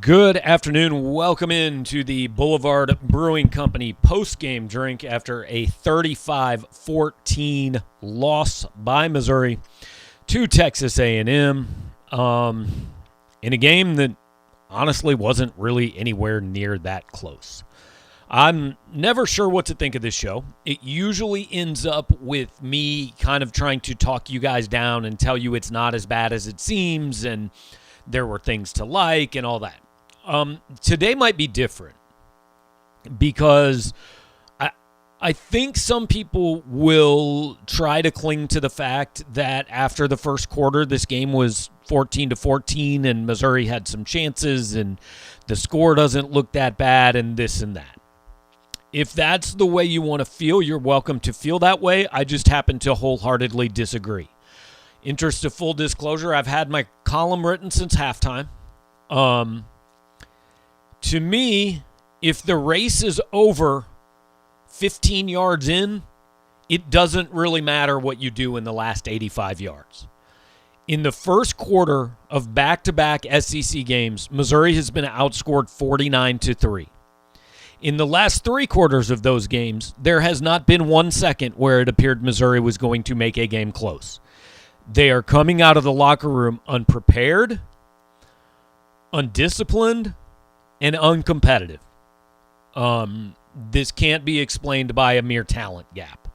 Good afternoon. Welcome into the Boulevard Brewing Company post-game drink after a 35-14 loss by Missouri to Texas A&M in a game that honestly wasn't really anywhere near that close. I'm never sure what to think of this show. It usually ends up with me kind of trying to talk you guys down and tell you it's not as bad as it seems and there were things to like and all that. Today might be different because I think some people will try to cling to the fact that after the first quarter, this game was 14-14 and Missouri had some chances and the score doesn't look that bad and this and that. If that's the way you want to feel, you're welcome to feel that way. I just happen to wholeheartedly disagree. Interest of full disclosure, I've had my column written since halftime. To me, if the race is over 15 yards in, it doesn't really matter what you do in the last 85 yards. In the first quarter of back-to-back SEC games, Missouri has been outscored 49-3. In the last three quarters of those games, there has not been 1 second where it appeared Missouri was going to make a game close. They are coming out of the locker room unprepared, undisciplined, and uncompetitive. This can't be explained by a mere talent gap.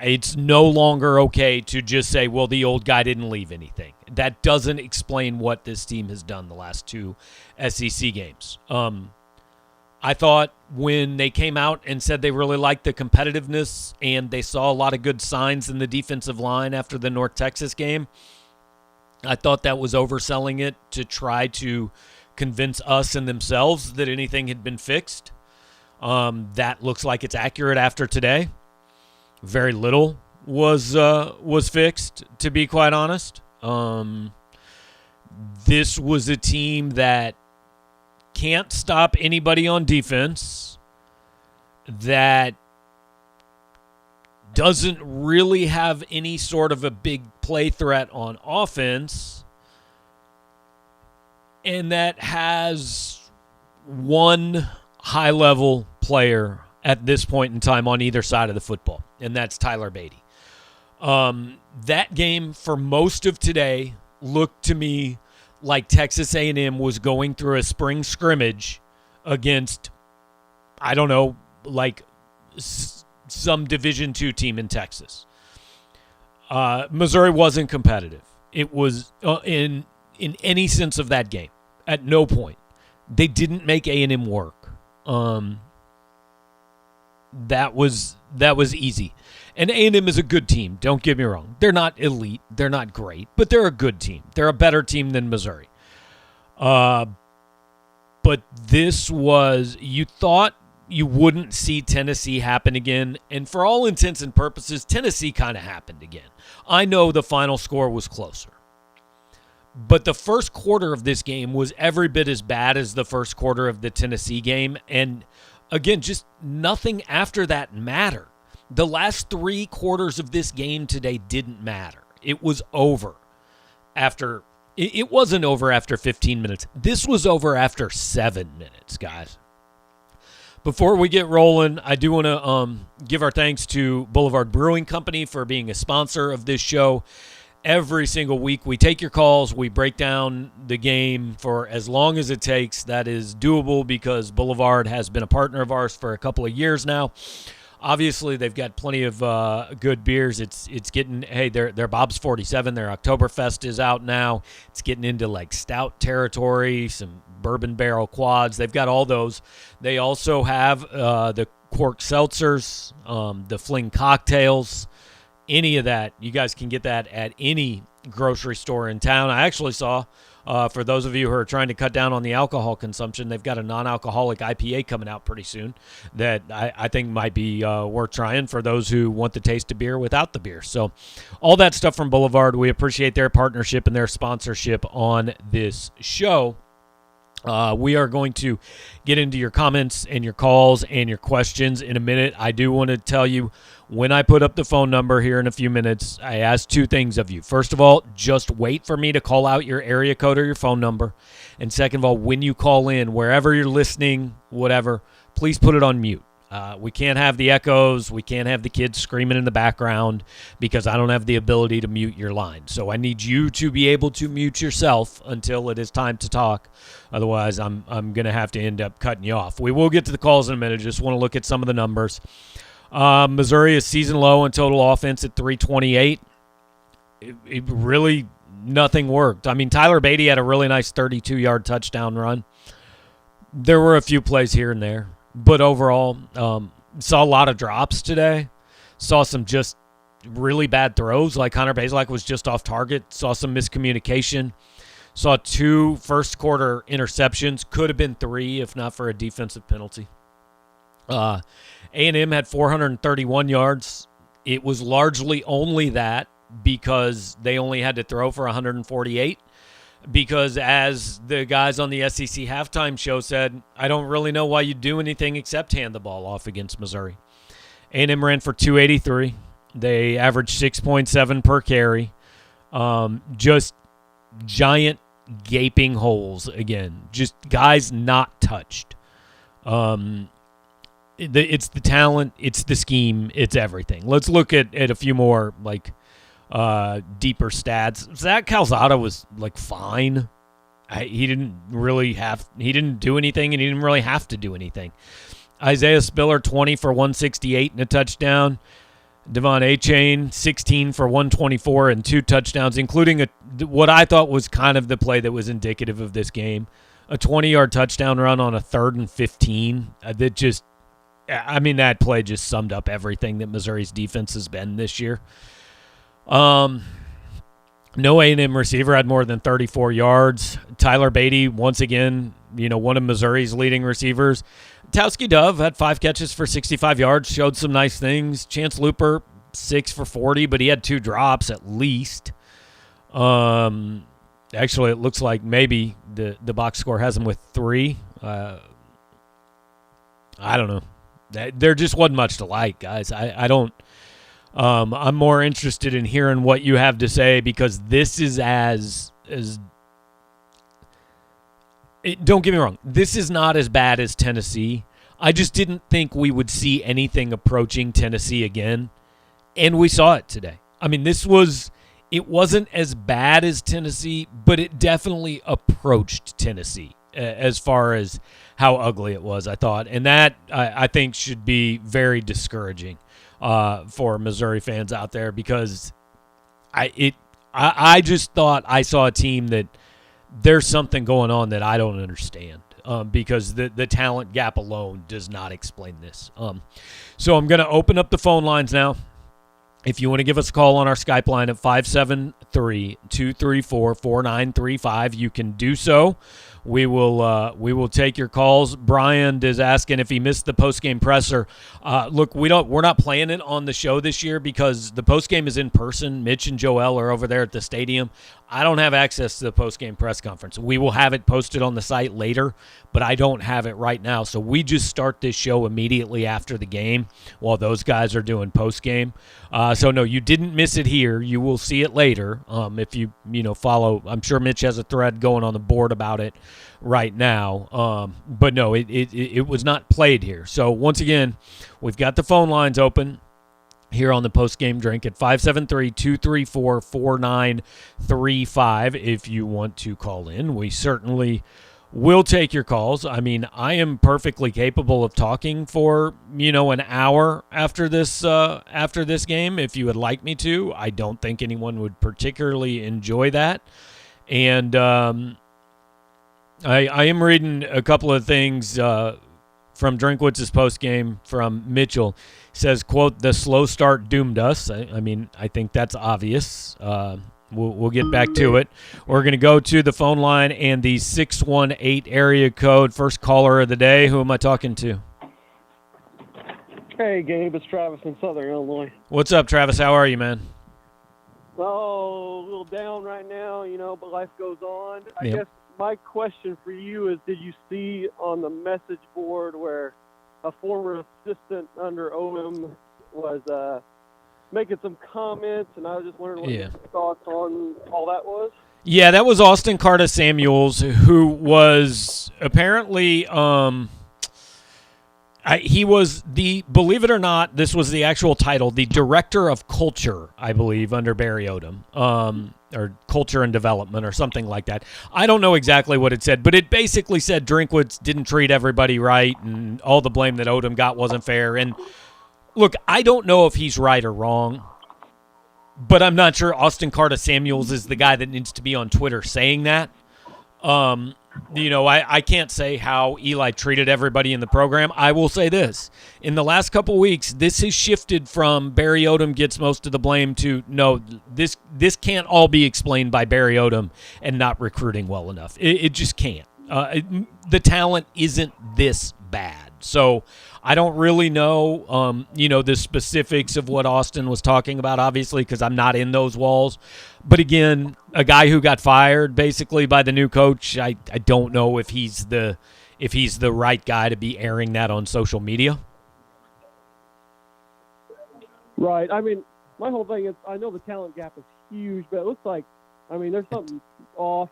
It's no longer okay to just say, well, the old guy didn't leave anything. That doesn't explain what this team has done the last two SEC games. I thought when they came out and said they really liked the competitiveness and they saw a lot of good signs in the defensive line after the North Texas game, I thought that was overselling it to try to convince us and themselves that anything had been fixed. That looks like it's accurate after today. Very little was fixed, to be quite honest. This was a team that can't stop anybody on defense, that doesn't really have any sort of a big play threat on offense, and that has one high-level player at this point in time on either side of the football, and that's Tyler Beatty. That game for most of today looked to me like Texas A&M was going through a spring scrimmage against, I don't know, like some Division II team in Texas. Missouri wasn't competitive. It was in any sense of that game. At no point. They didn't make A&M work. That was easy. And A&M is a good team, don't get me wrong. They're not elite, they're not great, but they're a good team. They're a better team than Missouri. But this was, you thought you wouldn't see Tennessee happen again, and for all intents and purposes, Tennessee kind of happened again. I know the final score was closer. But the first quarter of this game was every bit as bad as the first quarter of the Tennessee game. And again, just nothing after that mattered. The last three quarters of this game today didn't matter. It was over after, it wasn't over after 15 minutes. This was over after 7 minutes, guys. Before we get rolling, I do want to give our thanks to Boulevard Brewing Company for being a sponsor of this show. Every single week, we take your calls. We break down the game for as long as it takes. That is doable because Boulevard has been a partner of ours for a couple of years now. Obviously, they've got plenty of good beers. It's getting, hey, their Bob's 47, their Oktoberfest is out now. It's getting into like stout territory, some bourbon barrel quads. They've got all those. They also have the cork seltzers, the fling cocktails. Any of that, you guys can get that at any grocery store in town. I actually saw, for those of you who are trying to cut down on the alcohol consumption, they've got a non-alcoholic IPA coming out pretty soon that I think might be worth trying for those who want the taste of beer without the beer. So all that stuff from Boulevard, we appreciate their partnership and their sponsorship on this show. We are going to get into your comments and your calls and your questions in a minute. I do want to tell you, when I put up the phone number here in a few minutes, I ask two things of you. First of all, just wait for me to call out your area code or your phone number. And second of all, when you call in, wherever you're listening, whatever, please put it on mute. We can't have the echoes. We can't have the kids screaming in the background because I don't have the ability to mute your line. So I need you to be able to mute yourself until it is time to talk. Otherwise, I'm going to have to end up cutting you off. We will get to the calls in a minute. Just want to look at some of the numbers. Missouri is season low in total offense at 328. It really, nothing worked. I mean, Tyler Beatty had a really nice 32-yard touchdown run. There were a few plays here and there. But overall, saw a lot of drops today. Saw some just really bad throws, like Connor Bazelak was just off target. Saw some miscommunication. Saw 2 first-quarter interceptions. Could have been 3 if not for a defensive penalty. A&M had 431 yards. It was largely only that because they only had to throw for 148. Because as the guys on the SEC halftime show said, I don't really know why you do anything except hand the ball off against Missouri. A&M ran for 283. They averaged 6.7 per carry. Just giant gaping holes again. Just guys not touched. It's the talent. It's the scheme. It's everything. Let's look at a few more, deeper stats. Zach Calzada was fine. He didn't do anything, and he didn't really have to do anything. Isaiah Spiller 20 for 168 and a touchdown. Devon Achane 16 for 124 and 2 touchdowns, including what I thought was kind of the play that was indicative of this game, a 20-yard touchdown run on a 3rd and 15. That play just summed up everything that Missouri's defense has been this year. No A&M receiver had more than 34 yards. Tyler Beatty, once again, one of Missouri's leading receivers. Towski Dove had 5 catches for 65 yards, showed some nice things. Chance Looper, 6 for 40, but he had 2 drops at least. Actually, it looks like maybe the box score has him with 3. I don't know. There just wasn't much to like, guys. I don't. I'm more interested in hearing what you have to say because this is don't get me wrong, this is not as bad as Tennessee. I just didn't think we would see anything approaching Tennessee again, and we saw it today. I mean, it wasn't as bad as Tennessee, but it definitely approached Tennessee as far as how ugly it was, I thought. And that, I think, should be very discouraging for Missouri fans out there because I just thought I saw a team that there's something going on that I don't understand because the talent gap alone does not explain this. So I'm going to open up the phone lines now. If you want to give us a call on our Skype line at 573-234-4935, you can do so. We will take your calls. Brian is asking if he missed the postgame presser. Look, we're not playing it on the show this year because the postgame is in person. Mitch and Joel are over there at the stadium. I don't have access to the postgame press conference. We will have it posted on the site later, but I don't have it right now. So we just start this show immediately after the game while those guys are doing postgame. So no, you didn't miss it here. You will see it later if you follow. I'm sure Mitch has a thread going on the board about it right now. But no, it was not played here. So once again, we've got the phone lines open here on the post-game drink at 573-234-4935 if you want to call in. We certainly will take your calls. I mean, I am perfectly capable of talking for, an hour after this game if you would like me to. I don't think anyone would particularly enjoy that. And I am reading a couple of things from Drinkwitz's post-game from Mitchell. Says, quote, "The slow start doomed us." I mean, I think that's obvious. We'll get back to it. We're going to go to the phone line and the 618 area code. First caller of the day. Who am I talking to? Hey, Gabe. It's Travis in Southern Illinois. What's up, Travis? How are you, man? Oh, a little down right now, but life goes on. I guess my question for you is, did you see on the message board where a former assistant under Odom was making some comments, and I was just wondering what your thoughts on all that was? Yeah, that was Austin Carter Samuels, who was apparently he was believe it or not, this was the actual title, the director of culture, I believe, under Barry Odom, or culture and development or something like that. I don't know exactly what it said, but it basically said Drinkwitz didn't treat everybody right, and all the blame that Odom got wasn't fair. And look, I don't know if he's right or wrong, but I'm not sure Austin Carter Samuels is the guy that needs to be on Twitter saying that. I can't say how Eli treated everybody in the program. I will say this. In the last couple weeks, this has shifted from Barry Odom gets most of the blame to, no, this can't all be explained by Barry Odom and not recruiting well enough. It just can't. The talent isn't this bad. So I don't really know, the specifics of what Austin was talking about, obviously, because I'm not in those walls. But again, a guy who got fired basically by the new coach, I don't know if he's the right guy to be airing that on social media. Right. I mean, my whole thing is, I know the talent gap is huge, but it looks like, there's something off.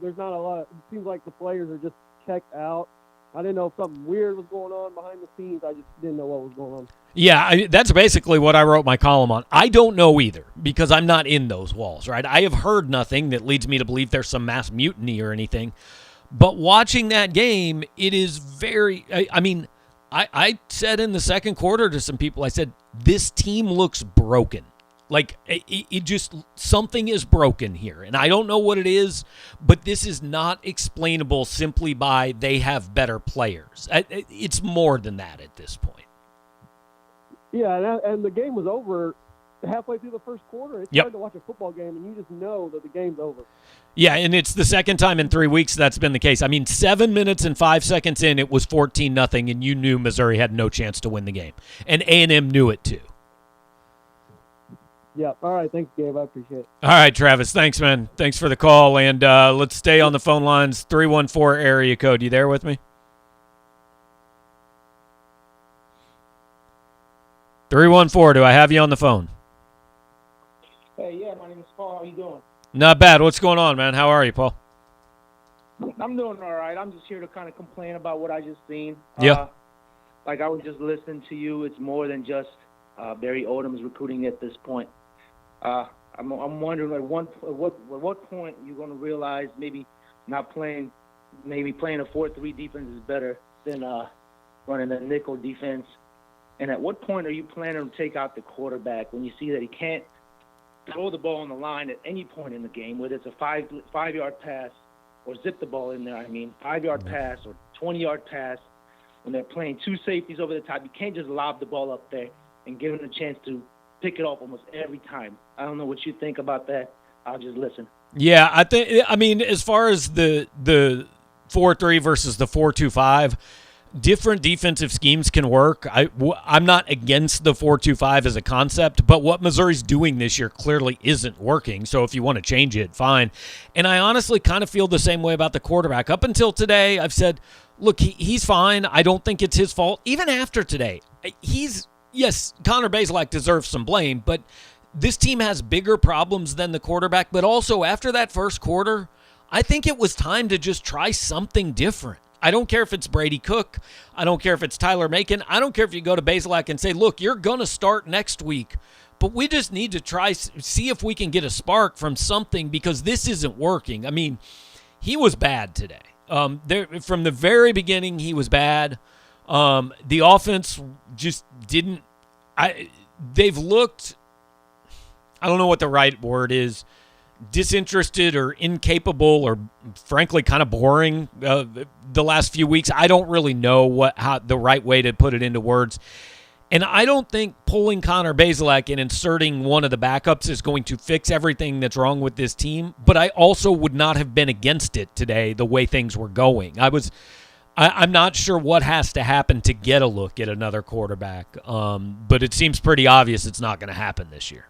There's not a lot. It seems like the players are just checked out. I didn't know if something weird was going on behind the scenes. I just didn't know what was going on. Yeah, that's basically what I wrote my column on. I don't know either because I'm not in those walls, right? I have heard nothing that leads me to believe there's some mass mutiny or anything. But watching that game, it is very – I said in the second quarter to some people, I said, this team looks broken. Like, it just, something is broken here. And I don't know what it is, but this is not explainable simply by they have better players. It's more than that at this point. Yeah, and the game was over halfway through the first quarter. It's hard to watch a football game, and you just know that the game's over. Yeah, and it's the second time in 3 weeks that's been the case. 7 minutes and 5 seconds in, it was 14-0, and you knew Missouri had no chance to win the game. And A&M knew it too. Yeah. All right. Thanks, Gabe. I appreciate it. All right, Travis. Thanks, man. Thanks for the call. And let's stay on the phone lines. 314 area code. You there with me? 314. Do I have you on the phone? Hey, yeah. My name is Paul. How you doing? Not bad. What's going on, man? How are you, Paul? I'm doing all right. I'm just here to kind of complain about what I just seen. Yeah. Like I was just listening to you. It's more than just Barry Odom's recruiting at this point. I'm wondering at what point you're going to realize maybe playing a 4-3 defense is better than running a nickel defense. And at what point are you planning to take out the quarterback when you see that he can't throw the ball on the line at any point in the game, whether it's a 5-yard pass or zip the ball in there? 5-yard pass or 20-yard pass. When they're playing two safeties over the top, you can't just lob the ball up there and give him a chance to pick it off almost every time. I don't know what you think about that. I'll just listen. Yeah, as far as the 4-3 versus the 4-2-5, different defensive schemes can work. I'm not against the 4-2-5 as a concept, but what Missouri's doing this year clearly isn't working. So if you want to change it, fine. And I honestly kind of feel the same way about the quarterback. Up until today, I've said, look, he's fine. I don't think it's his fault. Even after today, yes, Connor Bazelak deserves some blame, but this team has bigger problems than the quarterback. But also after that first quarter, I think it was time to just try something different. I don't care if it's Brady Cook. I don't care if it's Tyler Macon. I don't care if you go to Bazelak and say, look, you're going to start next week, but we just need to see if we can get a spark from something because this isn't working. He was bad today. From the very beginning, he was bad. The offense just didn't. They've looked. I don't know what the right word is. Disinterested or incapable or frankly kind of boring the last few weeks. I don't really know how the right way to put it into words. And I don't think pulling Connor Bazelak and inserting one of the backups is going to fix everything that's wrong with this team. But I also would not have been against it today the way things were going. I'm not sure what has to happen to get a look at another quarterback. But it seems pretty obvious it's not going to happen this year.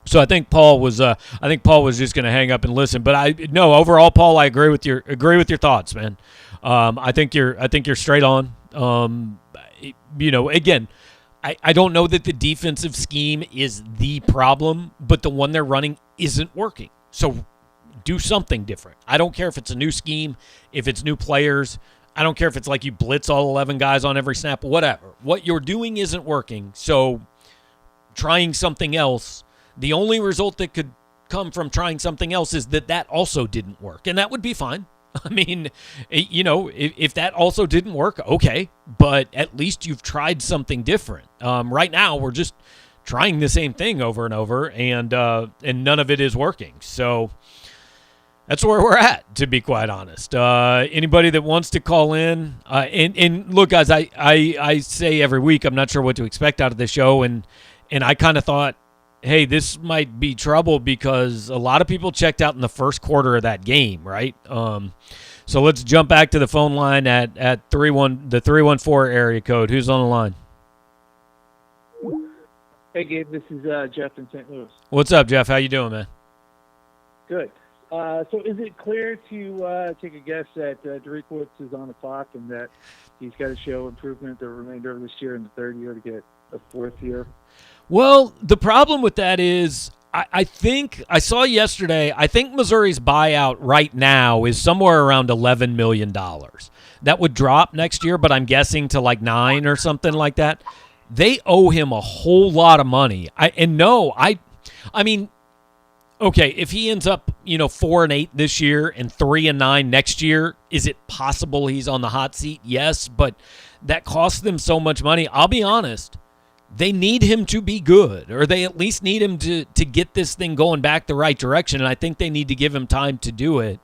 So I think Paul was just going to hang up and listen. But overall, Paul, I agree with your thoughts, man. I think you're straight on. Again, I don't know that the defensive scheme is the problem, but the one they're running isn't working. So do something different. I don't care if it's a new scheme, if it's new players. I don't care if it's like you blitz all 11 guys on every snap, whatever. What you're doing isn't working. So trying something else, the only result that could come from trying something else is that also didn't work. And that would be fine. I mean, if that also didn't work, okay. But at least you've tried something different. Right now, we're just trying the same thing over and over, and none of it is working. So that's where we're at, to be quite honest. Anybody that wants to call in, and look, guys, I say every week I'm not sure what to expect out of this show, and I kind of thought, hey, this might be trouble because a lot of people checked out in the first quarter of that game, right? So let's jump back to the phone line at the 314 area code. Who's on the line? Hey, Gabe, this is Jeff in St. Louis. What's up, Jeff? How you doing, man? Good. So is it clear to take a guess that Drinkwitz is on the clock and that he's got to show improvement the remainder of this year and the third year to get a fourth year? Well, the problem with that is I think I saw yesterday, I think Missouri's buyout right now is somewhere around $11 million. That would drop next year, but I'm guessing to like 9 or something like that. They owe him a whole lot of money. I mean, okay, if he ends up, 4-8 this year and 3-9 next year, is it possible he's on the hot seat? Yes, but that costs them so much money. I'll be honest. They need him to be good, or they at least need him to get this thing going back the right direction, and I think they need to give him time to do it.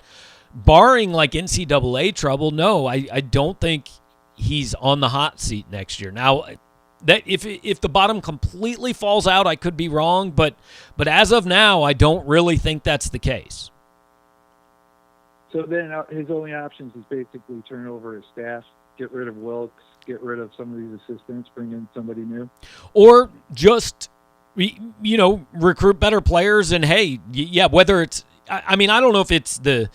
Barring like NCAA trouble, no, I don't think he's on the hot seat next year. Now, that if the bottom completely falls out, I could be wrong, but as of now, I don't really think that's the case. So then his only options is basically turn over his staff, get rid of Wilkes, get rid of some of these assistants, bring in somebody new, or just recruit better players. And hey, yeah, whether it's I don't know if it's the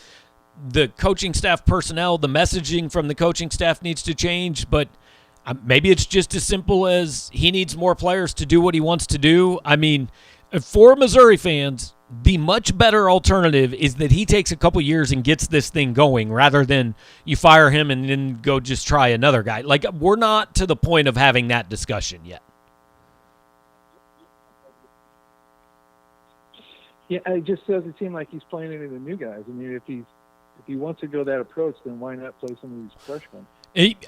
coaching staff personnel, the messaging from the coaching staff needs to change, but maybe it's just as simple as he needs more players to do what he wants to do. I mean, for Missouri fans, the much better alternative is that he takes a couple years and gets this thing going rather than you fire him and then go just try another guy. Like, we're not to the point of having that discussion yet. Yeah, it just doesn't seem like he's playing any of the new guys. I mean, if he wants to go that approach, then why not play some of these freshmen?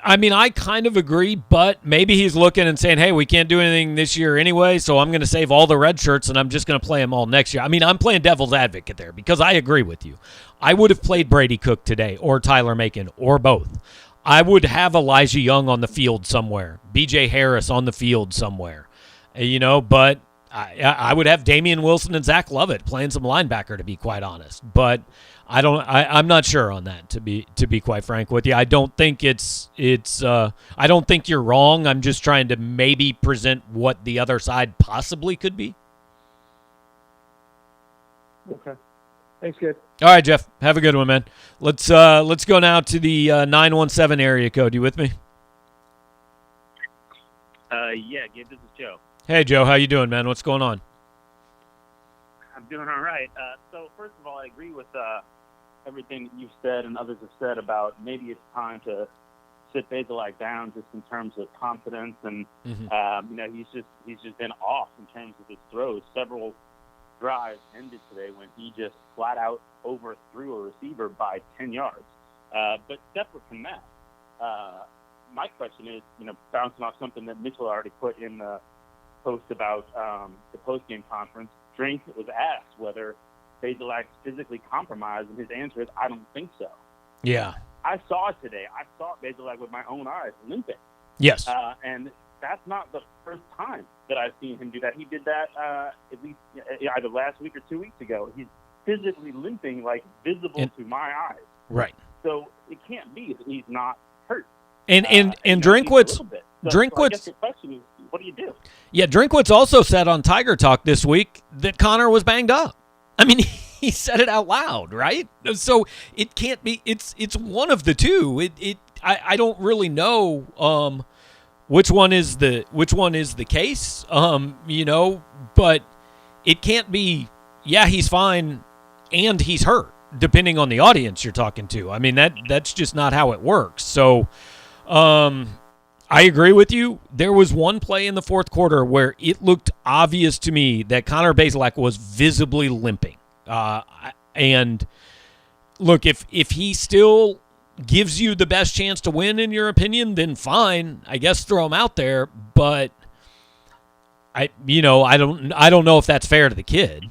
I mean, I kind of agree, but maybe he's looking and saying, hey, we can't do anything this year anyway, so I'm going to save all the red shirts and I'm just going to play them all next year. I mean, I'm playing devil's advocate there because I agree with you. I would have played Brady Cook today or Tyler Macon or both. I would have Elijah Young on the field somewhere, B.J. Harris on the field somewhere, but I would have Damian Wilson and Zach Lovett playing some linebacker, to be quite honest. But I'm not sure on that, to be quite frank with you. I don't think I don't think you're wrong. I'm just trying to maybe present what the other side possibly could be. Okay. Thanks, kid. All right, Jeff. Have a good one, man. Let's go now to the 917 area code. You with me? Yeah, Gabe, this is Joe. Hey, Joe. How you doing, man? What's going on? I'm doing all right. So first of all, I agree with everything that you've said and others have said about maybe it's time to sit Bazelak down just in terms of confidence. And, he's just been off in terms of his throws. Several drives ended today when he just flat out overthrew a receiver by 10 yards. But separate from that, my question is, bouncing off something that Mitchell already put in the post about the post-game conference, Drink was asked whether Bazelak's physically compromised, and his answer is, I don't think so. Yeah. I saw it today. I saw Bazelak with my own eyes limping. Yes. And that's not the first time that I've seen him do that. He did that at least either last week or 2 weeks ago. He's physically limping, like visible to my eyes. Right. So it can't be that he's not hurt. And Drinkwitz, So I guess Drinkwitz. the question is, what do you do? Yeah, Drinkwitz also said on Tiger Talk this week that Connor was banged up. I mean, he said it out loud, right? So it can't be. It's one of the two. I don't really know which one is the case. But it can't be. Yeah, he's fine, and he's hurt. Depending on the audience you're talking to. I mean, that's just not how it works. So, I agree with you. There was one play in the fourth quarter where it looked obvious to me that Connor Bazelak was visibly limping. And look, if he still gives you the best chance to win, in your opinion, then fine. I guess throw him out there. But I don't know if that's fair to the kid.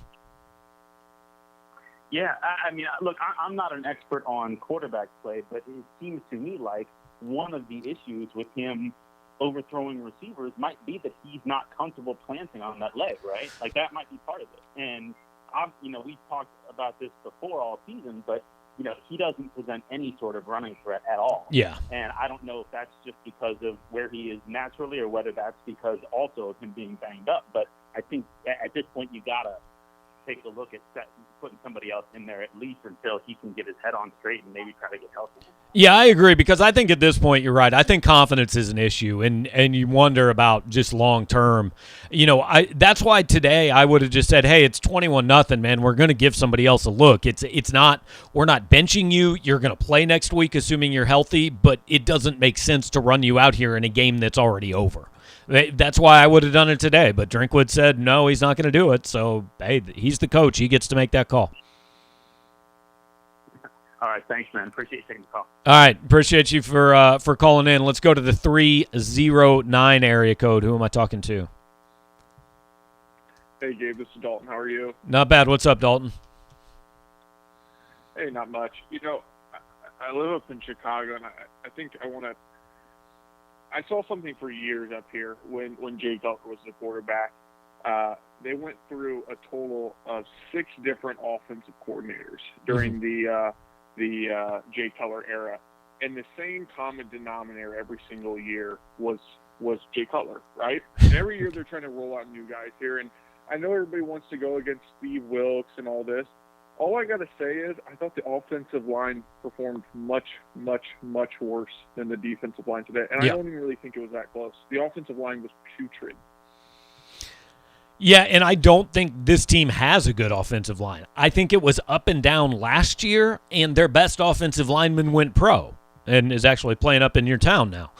Yeah, I mean, look, I'm not an expert on quarterback play, but it seems to me like one of the issues with him overthrowing receivers might be that he's not comfortable planting on that leg, right? Like, that might be part of it. And, we've talked about this before all season, but, he doesn't present any sort of running threat at all. Yeah. And I don't know if that's just because of where he is naturally or whether that's because also of him being banged up. But I think at this point you got to take a look at putting somebody else in there at least until he can get his head on straight and maybe try to get healthy. Yeah, I agree, because I think at this point you're right. I think confidence is an issue, and you wonder about just long term. That's why today I would have just said, "Hey, it's 21-0, man. We're going to give somebody else a look. It's not, we're not benching you. You're going to play next week, assuming you're healthy. But it doesn't make sense to run you out here in a game that's already over." That's why I would have done it today. But Drinkwitz said, no, he's not going to do it. So, hey, he's the coach. He gets to make that call. All right, thanks, man. Appreciate you taking the call. All right, appreciate you for calling in. Let's go to the 309 area code. Who am I talking to? Hey, Gabe, this is Dalton. How are you? Not bad. What's up, Dalton? Hey, not much. I live up in Chicago, and I think I want to – I saw something for years up here when Jay Cutler was the quarterback. They went through a total of 6 different offensive coordinators during the Jay Cutler era, and the same common denominator every single year was Jay Cutler, right? And every year they're trying to roll out new guys here, and I know everybody wants to go against Steve Wilkes and all this. All I got to say is I thought the offensive line performed much, much, much worse than the defensive line today. And Yeah. I don't even really think it was that close. The offensive line was putrid. Yeah, and I don't think this team has a good offensive line. I think it was up and down last year, and their best offensive lineman went pro and is actually playing up in your town now.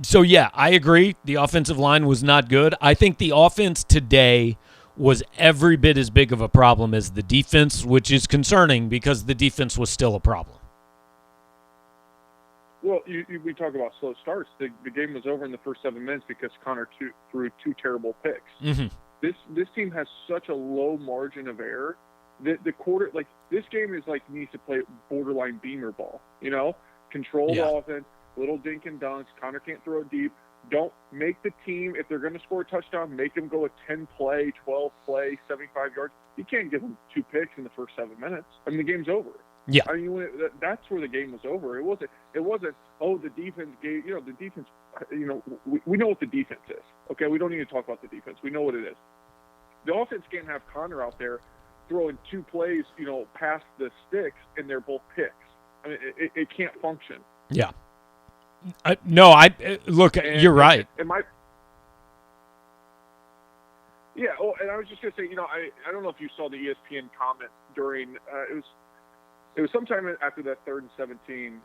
So, yeah, I agree. The offensive line was not good. I think the offense today was every bit as big of a problem as the defense, which is concerning because the defense was still a problem. Well, we talk about slow starts. The game was over in the first 7 minutes because Connor threw 2 terrible picks. Mm-hmm. This team has such a low margin of error that this game is like needs to play borderline beamer ball. Control the offense, little dink and dunks. Connor can't throw it deep. Don't make the team, if they're going to score a touchdown, make them go a 10-play, 12-play, 75 yards. You can't give them 2 picks in the first 7 minutes. I mean, the game's over. Yeah. I mean, that's where the game was over. It wasn't, the defense gave, the defense, we know what the defense is. Okay, we don't need to talk about the defense. We know what it is. The offense can't have Connor out there throwing 2 plays, past the sticks, and they're both picks. I mean, it can't function. Yeah. Look, you're right. Yeah, and I was just going to say, I don't know if you saw the ESPN comment during it was sometime after that 3rd and 17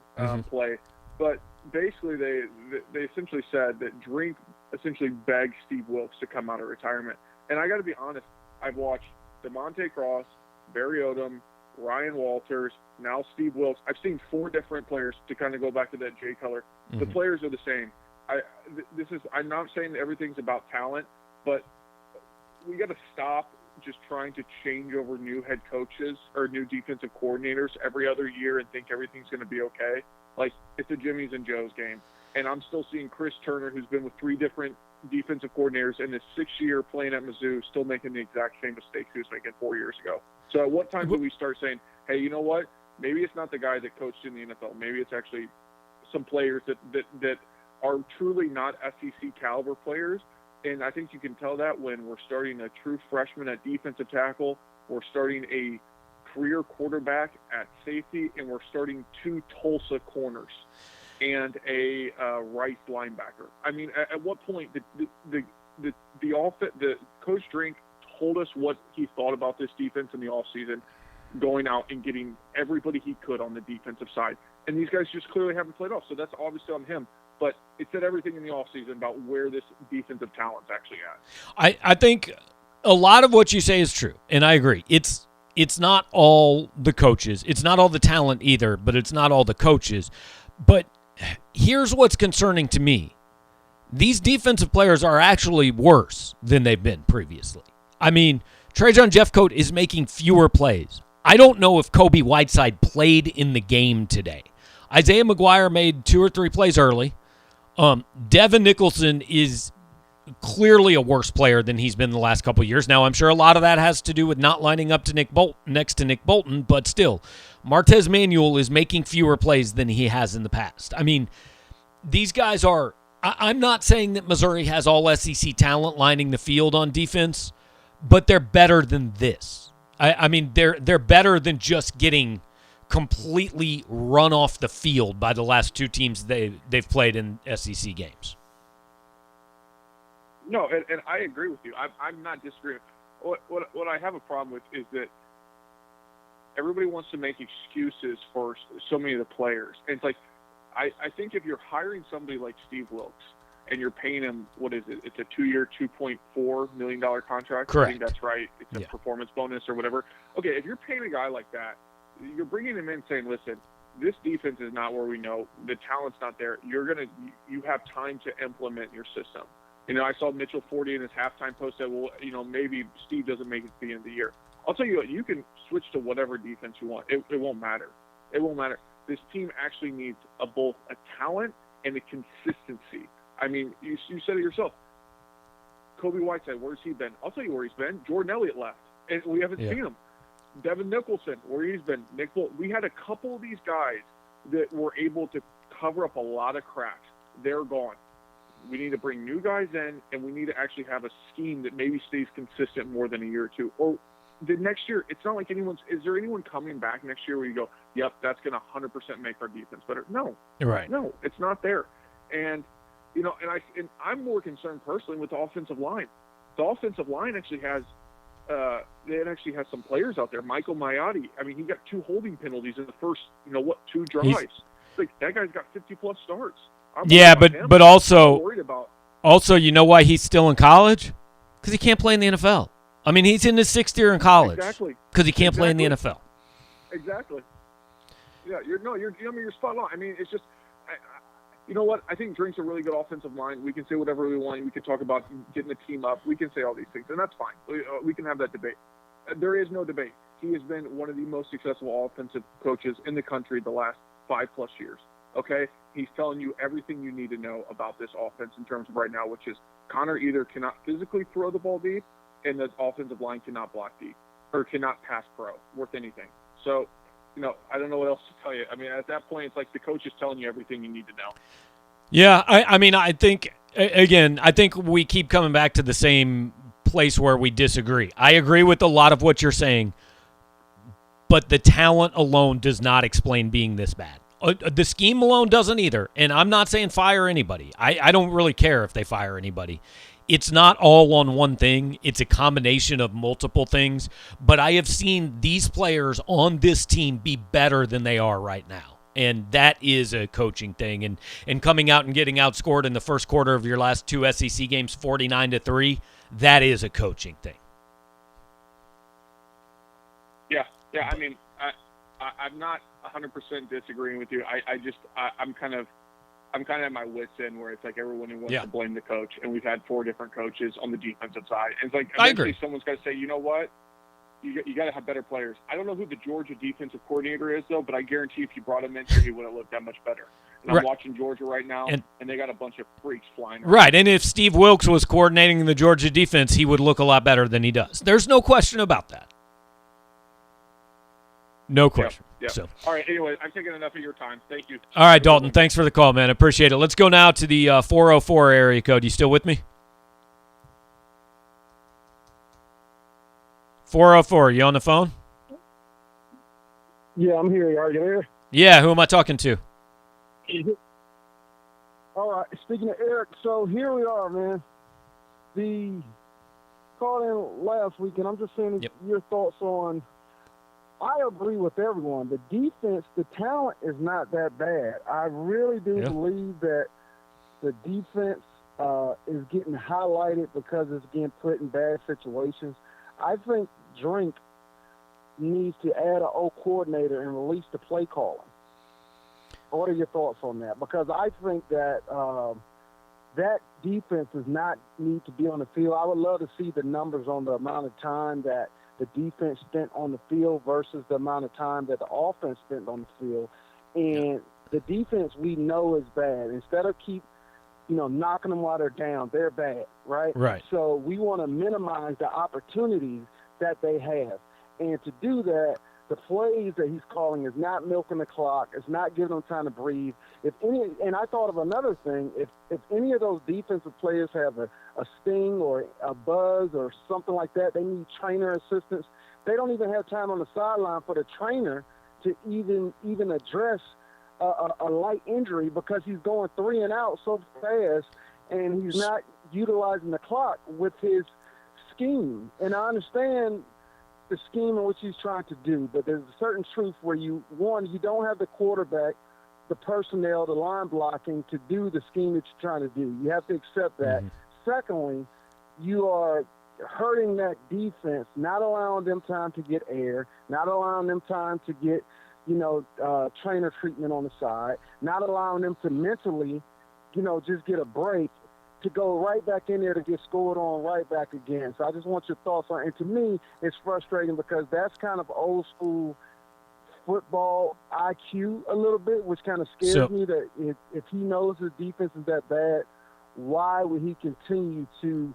play, but basically they essentially said that Drink essentially begged Steve Wilkes to come out of retirement. And I got to be honest, I've watched DeMonte Cross, Barry Odom, Ryan Walters, now Steve Wilkes. I've seen 4 different players to kind of go back to that Jay Cutler. Mm-hmm. The players are the same. I'm not saying that everything's about talent, but we got to stop just trying to change over new head coaches or new defensive coordinators every other year and think everything's going to be okay. Like, it's a Jimmy's and Joe's game. And I'm still seeing Chris Turner, who's been with 3 different defensive coordinators in his 6th year playing at Mizzou, still making the exact same mistakes he was making 4 years ago. So at what time do we start saying, hey, you know what? Maybe it's not the guy that coached in the NFL. Maybe it's actually some players that are truly not SEC caliber players. And I think you can tell that when we're starting a true freshman at defensive tackle, we're starting a career quarterback at safety, and we're starting 2 Tulsa corners and a Rice linebacker. I mean, at what point the Coach Drink told us what he thought about this defense in the offseason, going out and getting everybody he could on the defensive side. And these guys just clearly haven't played off, so that's obviously on him. But it said everything in the offseason about where this defensive talent's actually at. I think a lot of what you say is true, and I agree. It's not all the coaches. It's not all the talent either, but it's not all the coaches. But here's what's concerning to me. These defensive players are actually worse than they've been previously. I mean, Trajan Jeffcoat is making fewer plays. I don't know if Kobe Whiteside played in the game today. Isaiah McGuire made 2 or 3 plays early. Devin Nicholson is clearly a worse player than he's been the last couple of years. Now, I'm sure a lot of that has to do with not lining up to next to Nick Bolton, but still, Martez Manuel is making fewer plays than he has in the past. I mean, these guys are – I'm not saying that Missouri has all SEC talent lining the field on defense, but they're better than this. I mean, they're better than just getting completely run off the field by the last 2 teams they've played in SEC games. No, and I agree with you. I'm not disagreeing. What I have a problem with is that everybody wants to make excuses for so many of the players. And it's like, I think if you're hiring somebody like Steve Wilkes and you're paying him, what is it? It's a 2-year, $2.4 million contract. Correct. I think that's right. It's a performance bonus or whatever. Okay, if you're paying a guy like that, you're bringing him in saying, listen, this defense is not where we know. The talent's not there. You have time to implement your system. You know, I saw Mitchell Forty in his halftime post that, well, you know, maybe Steve doesn't make it to the end of the year. I'll tell you what, you can switch to whatever defense you want. It won't matter. It won't matter. This team actually needs both a talent and a consistency. I mean, you said it yourself. Kobe Whiteside, where's he been? I'll tell you where he's been. Jordan Elliott left, and we haven't seen him. Devin Nicholson, where he's been. Nick Bolton. We had a couple of these guys that were able to cover up a lot of cracks. They're gone. We need to bring new guys in, and we need to actually have a scheme that maybe stays consistent more than a year or two. Or the next year, it's not like is there anyone coming back next year where you go, yep, that's going to 100% make our defense better? No. Right. No, it's not there. And, you know, and I'm more concerned personally with the offensive line. The offensive line actually has some players out there. Michael Maiotti, I mean, he got 2 holding penalties in the first, 2 drives. Like, that guy's got 50-plus starts. But also, you know why he's still in college? Because he can't play in the NFL. I mean, he's in his 6th year in college. Exactly. Because he can't play in the NFL. Exactly. Yeah, you're spot on. I mean, it's just, you know what? I think Drink's a really good offensive line. We can say whatever we want. We can talk about getting the team up. We can say all these things, and that's fine. We can have that debate. There is no debate. He has been one of the most successful offensive coaches in the country the last 5+ years. Okay? He's telling you everything you need to know about this offense in terms of right now, which is Connor either cannot physically throw the ball deep, and the offensive line cannot block deep, or cannot pass pro worth anything. So, I don't know what else to tell you. I mean, at that point, it's like the coach is telling you everything you need to know. Yeah, I mean, I think we keep coming back to the same place where we disagree. I agree with a lot of what you're saying, but the talent alone does not explain being this bad. The scheme alone doesn't either, and I'm not saying fire anybody. I don't really care if they fire anybody. It's not all on one thing. It's a combination of multiple things, but I have seen these players on this team be better than they are right now, and that is a coaching thing. And coming out and getting outscored in the first quarter of your last 2 SEC games 49-3, that is a coaching thing. Yeah. I mean, I'm not 100% disagreeing with you. I'm kind of at my wit's end where it's like everyone wants to blame the coach, and we've had 4 different coaches on the defensive side. And it's like eventually someone's got to say, you know what, you got to have better players. I don't know who the Georgia defensive coordinator is though, but I guarantee if you brought him in here, he wouldn't look that much better. And I'm watching Georgia right now, and they got a bunch of freaks flying around. Right, and if Steve Wilkes was coordinating the Georgia defense, he would look a lot better than he does. There's no question about that. No question. Yeah. So. All right. Anyway, I've taken enough of your time. Thank you. All right, Dalton. Thanks for the call, man. I appreciate it. Let's go now to the 404 area code. You still with me? 404. You on the phone? Yeah, I'm here. Are you there? Yeah. Who am I talking to? All right. Speaking of Eric, so here we are, man. The call in last week, and I'm just saying your thoughts on. I agree with everyone. The defense, the talent is not that bad. I really do believe that the defense is getting highlighted because it's getting put in bad situations. I think Drink needs to add an O coordinator and release the play calling. What are your thoughts on that? Because I think that that defense does not need to be on the field. I would love to see the numbers on the amount of time that the defense spent on the field versus the amount of time that the offense spent on the field. And the defense we know is bad. Instead of keep, knocking them while they're down, they're bad, right? Right. So we want to minimize the opportunities that they have. And to do that, the plays that he's calling is not milking the clock. It's not giving them time to breathe. And I thought of another thing. If any of those defensive players have a sting or a buzz or something like that, they need trainer assistance. They don't even have time on the sideline for the trainer to even address a light injury because he's going 3 and out so fast, and he's not utilizing the clock with his scheme. And I understand the scheme in which he's trying to do, but there's a certain truth where you don't have the quarterback, the personnel, the line blocking to do the scheme that you're trying to do. You have to accept that. Mm-hmm. Secondly, you are hurting that defense, not allowing them time to get air, not allowing them time to get, trainer treatment on the side, not allowing them to mentally, just get a break to go right back in there to get scored on right back again. So I just want your thoughts on it. And to me, it's frustrating because that's kind of old school football IQ a little bit, which kind of scares me that if he knows his defense is that bad, why would he continue to?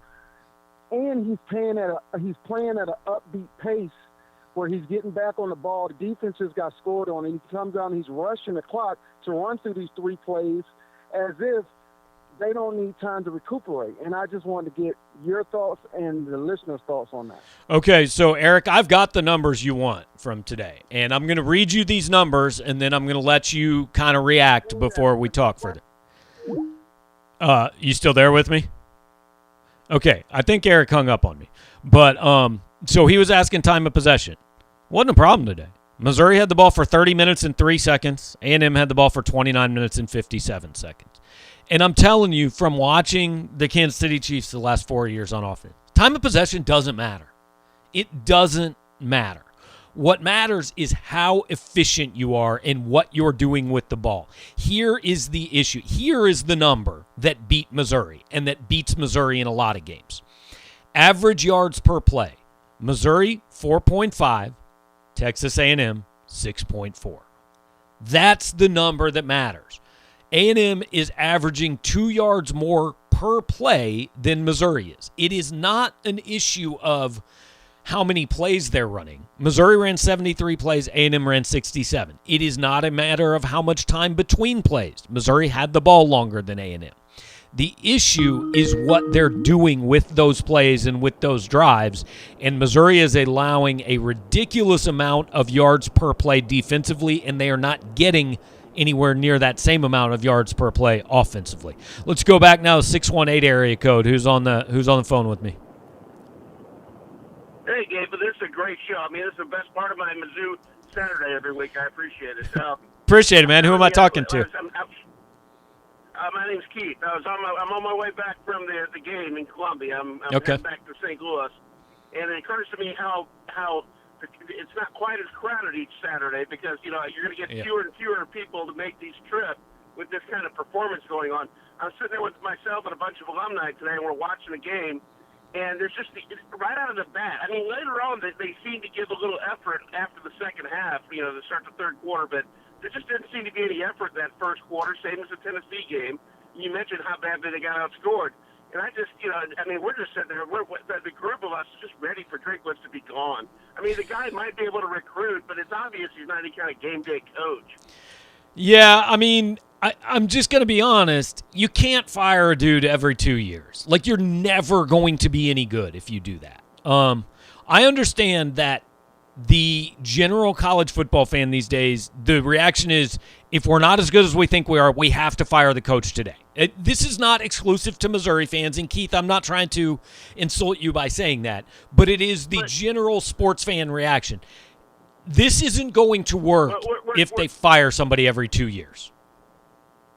And he's playing at an upbeat pace where he's getting back on the ball. The defense just got scored on, and he comes down and he's rushing the clock to run through these 3 plays as if they don't need time to recuperate. And I just wanted to get your thoughts and the listeners' thoughts on that. Okay, so, Eric, I've got the numbers you want from today. And I'm going to read you these numbers, and then I'm going to let you kind of react before we talk further. You still there with me? Okay, I think Eric hung up on me. But so he was asking time of possession. Wasn't a problem today. Missouri had the ball for 30 minutes and 3 seconds. A&M had the ball for 29 minutes and 57 seconds. And I'm telling you, from watching the Kansas City Chiefs the last 4 years on offense, time of possession doesn't matter. It doesn't matter. What matters is how efficient you are and what you're doing with the ball. Here is the issue. Here is the number that beat Missouri and that beats Missouri in a lot of games. Average yards per play. Missouri, 4.5. Texas A&M, 6.4. That's the number that matters. A&M is averaging 2 yards more per play than Missouri is. It is not an issue of how many plays they're running. Missouri ran 73 plays, A&M ran 67. It is not a matter of how much time between plays. Missouri had the ball longer than A&M. The issue is what they're doing with those plays and with those drives, and Missouri is allowing a ridiculous amount of yards per play defensively, and they are not getting anywhere near that same amount of yards per play offensively. Let's go back now to 618 area code. Who's on the phone with me? Hey, Gabe, this is a great show. I mean, this is the best part of my Mizzou Saturday every week. I appreciate it. Appreciate it, man. Who am I talking to? My name's Keith. I'm on my way back from the game in Columbia. I'm heading back to St. Louis, and it occurs to me how it's not quite as crowded each Saturday because you're going to get fewer and fewer people to make these trips with this kind of performance going on. I was sitting there with myself and a bunch of alumni today, and we're watching the game, and there's just right out of the bat. I mean, later on they seem to give a little effort after the second half, to start the third quarter, but there just didn't seem to be any effort that first quarter, same as the Tennessee game. You mentioned how badly they got outscored. And I just, I mean, we're just sitting there. The group of us is just ready for Drinkwitz to be gone. I mean, the guy might be able to recruit, but it's obvious he's not any kind of game day coach. Yeah, I mean, I'm just going to be honest. You can't fire a dude every 2 years. Like, you're never going to be any good if you do that. I understand that the general college football fan these days, the reaction is, if we're not as good as we think we are, we have to fire the coach today. This is not exclusive to Missouri fans, and Keith, I'm not trying to insult you by saying that, but it is the general sports fan reaction. This isn't going to work if they fire somebody every 2 years.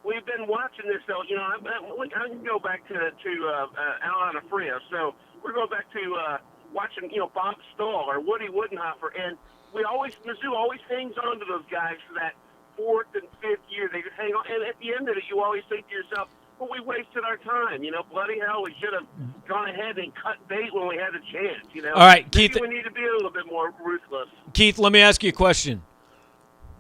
We've been watching this, though. I can go back to Alana Fria. So we're going back to watching, Bob Stoll or Woody Woodenhofer, and Mizzou always hangs on to those guys for that fourth and fifth year. They just hang on, and at the end of it, you always think to yourself, well, we wasted our time. Bloody hell, we should have gone ahead and cut bait when we had a chance. All right, Keith. Maybe we need to be a little bit more ruthless. Keith, let me ask you a question.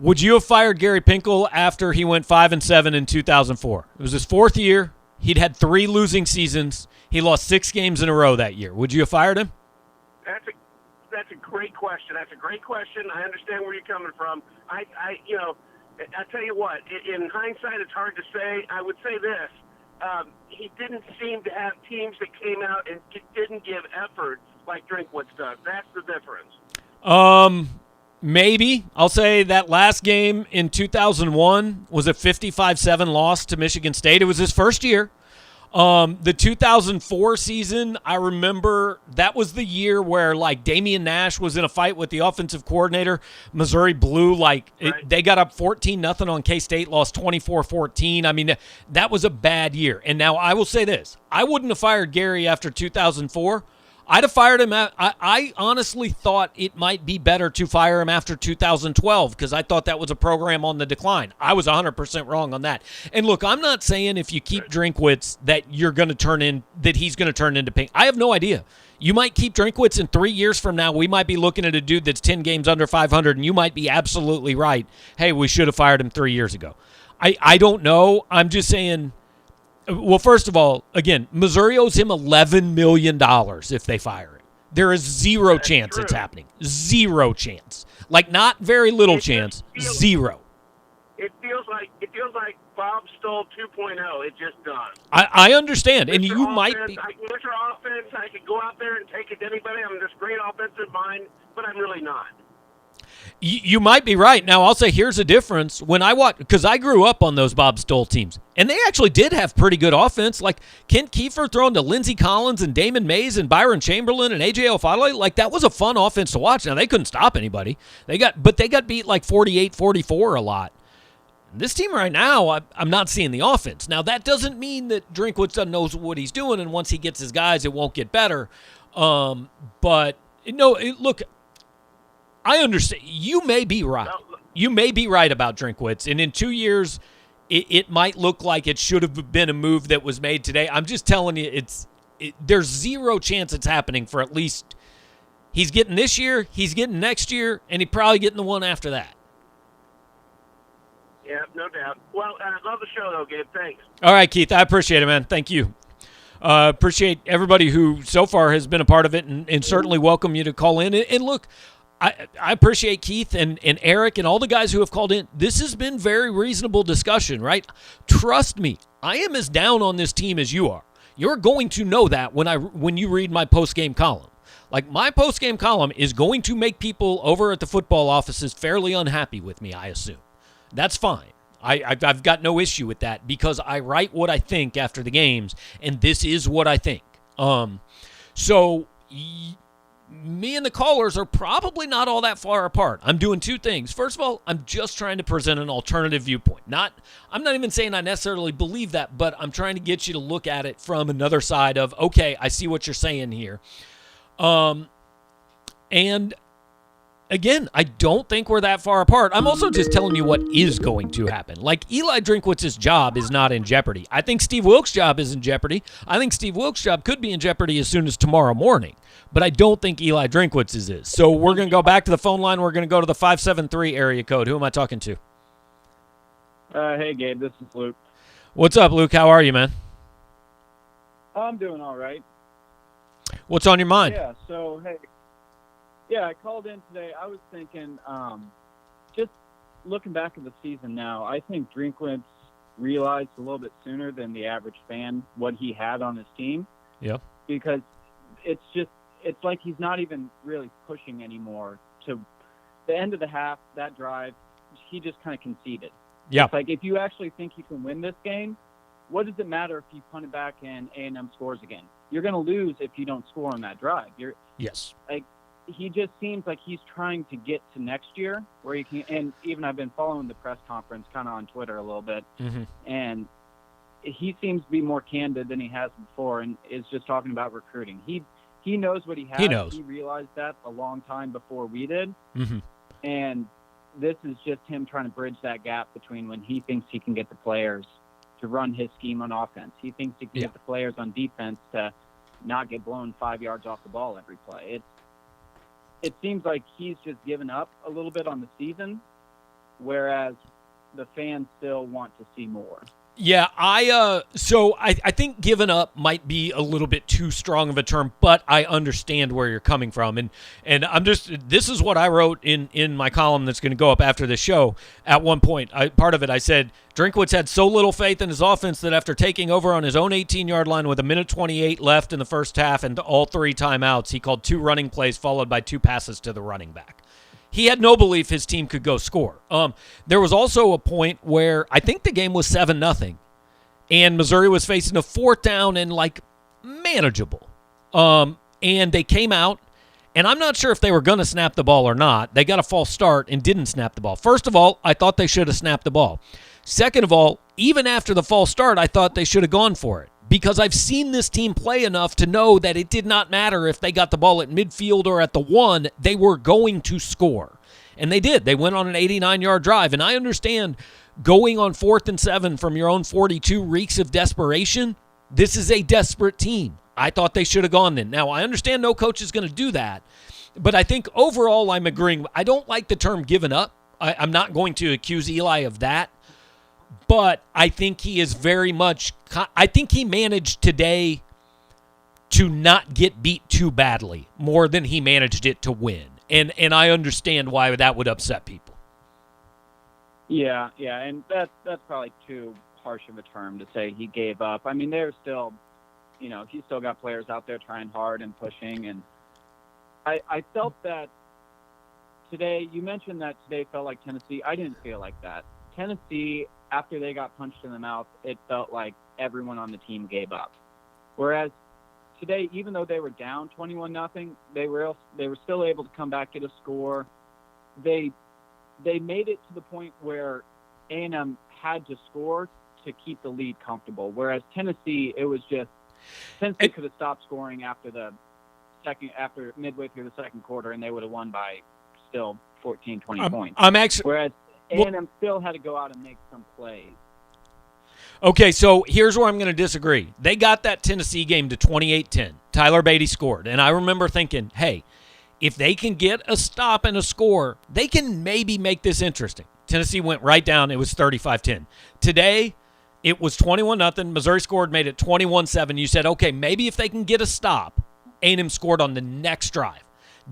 Would you have fired Gary Pinkel after he went 5-7 in 2004? It was his fourth year. He'd had 3 losing seasons. He lost 6 games in a row that year. Would you have fired him? That's a great question. That's a great question. I understand where you're coming from. I tell you what. In hindsight, it's hard to say. I would say this: he didn't seem to have teams that came out and didn't give effort like Drinkwitz does. That's the difference. Maybe. I'll say that last game in 2001 was a 55-7 loss to Michigan State. It was his first year. The 2004 season, I remember that was the year where, Damian Nash was in a fight with the offensive coordinator. Missouri blew, they got up 14-0 on K-State, lost 24-14. I mean, that was a bad year. And now I will say this. I wouldn't have fired Gary after 2004. I'd have fired him. I honestly thought it might be better to fire him after 2012 because I thought that was a program on the decline. I was 100% wrong on that. And look, I'm not saying if you keep Drinkwitz that he's going to turn into Pink. I have no idea. You might keep Drinkwitz in 3 years from now. We might be looking at a dude that's 10 games under 500, and you might be absolutely right. Hey, we should have fired him 3 years ago. I don't know. I'm just saying. Well, first of all, again, Missouri owes him $11 million if they fire him. There is zero chance it's happening. Zero chance. Not very little chance. Zero. It feels like Bob Stoll 2.0. It just does. I understand, and you might be. Mr. Offense, I could go out there and take it to anybody. I'm this great offensive mind, but I'm really not. You might be right. Now, I'll say here's a difference. When I watch, because I grew up on those Bob Stoll teams, and they actually did have pretty good offense. Like Kent Kiefer throwing to Lindsey Collins and Damon Mays and Byron Chamberlain and A.J. Ofadale. That was a fun offense to watch. Now, they couldn't stop anybody. They got beat 48-44 a lot. This team right now, I'm not seeing the offense. Now, that doesn't mean that Drinkwitz doesn't know what he's doing, and once he gets his guys, it won't get better. But, look, I understand. You may be right. You may be right about Drinkwitz, and in 2 years, it might look like it should have been a move that was made today. I'm just telling you, there's zero chance it's happening for at least he's getting this year, he's getting next year, and he's probably getting the one after that. Yeah, no doubt. Well, I love the show, though, Gabe. Thanks. All right, Keith. I appreciate it, man. Thank you. Appreciate everybody who so far has been a part of it, and certainly welcome you to call in. And look, I appreciate Keith and Eric and all the guys who have called in. This has been very reasonable discussion, right? Trust me, I am as down on this team as you are. You're going to know that when you read my post-game column. My post-game column is going to make people over at the football offices fairly unhappy with me, I assume. That's fine. I've got no issue with that because I write what I think after the games, and this is what I think. So me and the callers are probably not all that far apart. I'm doing two things. First of all, I'm just trying to present an alternative viewpoint. I'm not even saying I necessarily believe that, but I'm trying to get you to look at it from another side of, okay, I see what you're saying here. And again, I don't think we're that far apart. I'm also just telling you what is going to happen. Eli Drinkwitz's job is not in jeopardy. I think Steve Wilkes' job is in jeopardy. I think Steve Wilkes' job could be in jeopardy as soon as tomorrow morning. But I don't think Eli Drinkwitz's is. So we're going to go back to the phone line. We're going to go to the 573 area code. Who am I talking to? Hey, Gabe. This is Luke. What's up, Luke? How are you, man? I'm doing all right. What's on your mind? Yeah, so, hey. Yeah, I called in today. I was thinking, just looking back at the season now, I think Drinkwitz realized a little bit sooner than the average fan what he had on his team. Yeah. Because it's like he's not even really pushing anymore. To the end of the half, that drive, he just kind of conceded. Yeah. It's like, if you actually think you can win this game, what does it matter if you punt it back and A&M scores again? You're going to lose if you don't score on that drive. Yes. Like, he just seems like he's trying to get to next year where he can. And even I've been following the press conference kind of on Twitter a little bit, and he seems to be more candid than he has before, and is just talking about recruiting. He knows what he has. He knows. He realized that a long time before we did, Mm-hmm. and this is just him trying to bridge that gap between when he thinks he can get the players to run his scheme on offense. He thinks he can get the players on defense to not get blown 5 yards off the ball every play. It seems like he's just given up a little bit on the season, whereas the fans still want to see more. Yeah, I think giving up might be a little bit too strong of a term, but I understand where you're coming from, and this is what I wrote in my column that's going to go up after the show. At one point, part of it I said Drinkwitz had so little faith in his offense that after taking over on his own 18-yard line with 1:28 left in the first half and all 3 timeouts, he called 2 running plays followed by 2 passes to the running back. He had no belief his team could go score. There was also a point where I think the game was 7-0, and Missouri was facing a 4th down and manageable. And they came out, and I'm not sure if they were going to snap the ball or not. They got a false start and didn't snap the ball. First of all, I thought they should have snapped the ball. Second of all, even after the false start, I thought they should have gone for it, because I've seen this team play enough to know that it did not matter if they got the ball at midfield or at the 1, they were going to score. And they did. They went on an 89-yard drive. And I understand going on 4th and 7 from your own 42 reeks of desperation. This is a desperate team. I thought they should have gone then. Now, I understand no coach is going to do that. But I think overall I'm agreeing. I don't like the term given up. I'm not going to accuse Eli of that. But I think he is very much – I think he managed today to not get beat too badly more than he managed it to win. And I understand why that would upset people. Yeah, and that's probably too harsh of a term to say he gave up. I mean, there's still – he's still got players out there trying hard and pushing. And I felt that today – you mentioned that today felt like Tennessee. I didn't feel like that. Tennessee – after they got punched in the mouth, it felt like everyone on the team gave up. Whereas today, even though they were down 21-0, they were still able to come back, get a score. They made it to the point where A&M had to score to keep the lead comfortable. Whereas Tennessee, it was just Tennessee could have stopped scoring after midway through the second quarter, and they would have won by still 14, 20 points. Whereas A&M still had to go out and make some plays. Okay, so here's where I'm going to disagree. They got that Tennessee game to 28-10. Tyler Beatty scored. And I remember thinking, hey, if they can get a stop and a score, they can maybe make this interesting. Tennessee went right down. It was 35-10. Today, it was 21-0. Missouri scored, made it 21-7. You said, okay, maybe if they can get a stop, A&M scored on the next drive.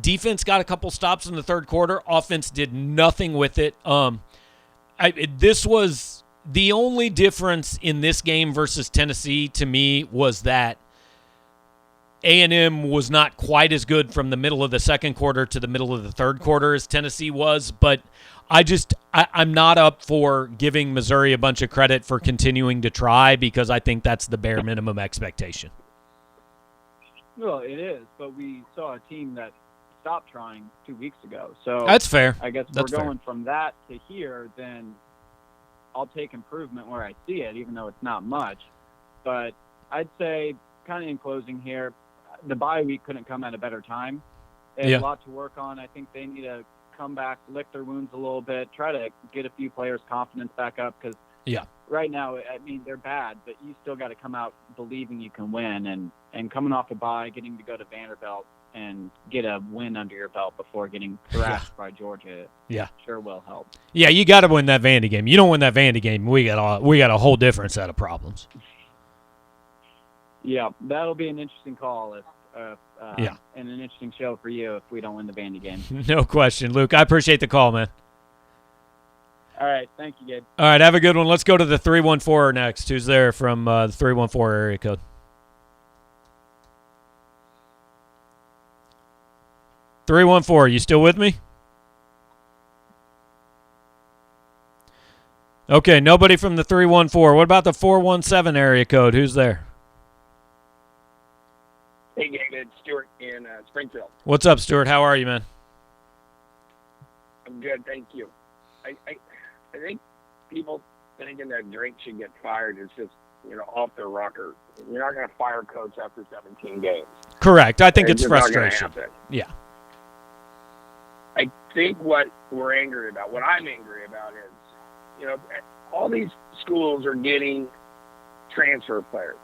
Defense got a couple stops in the third quarter. Offense did nothing with it. This was the only difference in this game versus Tennessee to me was that A&M was not quite as good from the middle of the second quarter to the middle of the third quarter as Tennessee was. But I'm not up for giving Missouri a bunch of credit for continuing to try, because I think that's the bare minimum expectation. Well, it is, but we saw a team that stopped trying 2 weeks ago. So that's fair. I guess we're going from that to here, then I'll take improvement where I see it, even though it's not much. But I'd say, kind of in closing here, the bye week couldn't come at a better time. They have a lot to work on. I think they need to come back, lick their wounds a little bit, try to get a few players' confidence back up, because right now, I mean, they're bad, but you still got to come out believing you can win. And coming off a bye, getting to go to Vanderbilt and get a win under your belt before getting thrashed by Georgia, sure will help. Yeah, you got to win that Vandy game. You don't win that Vandy game, we got a whole different set of problems. Yeah, that'll be an interesting call and an interesting show for you if we don't win the Vandy game. No question. Luke, I appreciate the call, man. All right. Thank you, Gabe. All right, have a good one. Let's go to the 314 next. Who's there from the 314 area code? $314, you still with me? Okay, nobody from the 314. What about the 417 area code? Who's there? Hey, Gabe, it's Stuart in Springfield. What's up, Stuart? How are you, man? I'm good, thank you. I think people thinking that Drake should get fired is just, off their rocker. You're not going to fire a coach after 17 games. Correct. I think it's just not gonna frustration. happen. Yeah. I think what we're angry about, what I'm angry about is, all these schools are getting transfer players.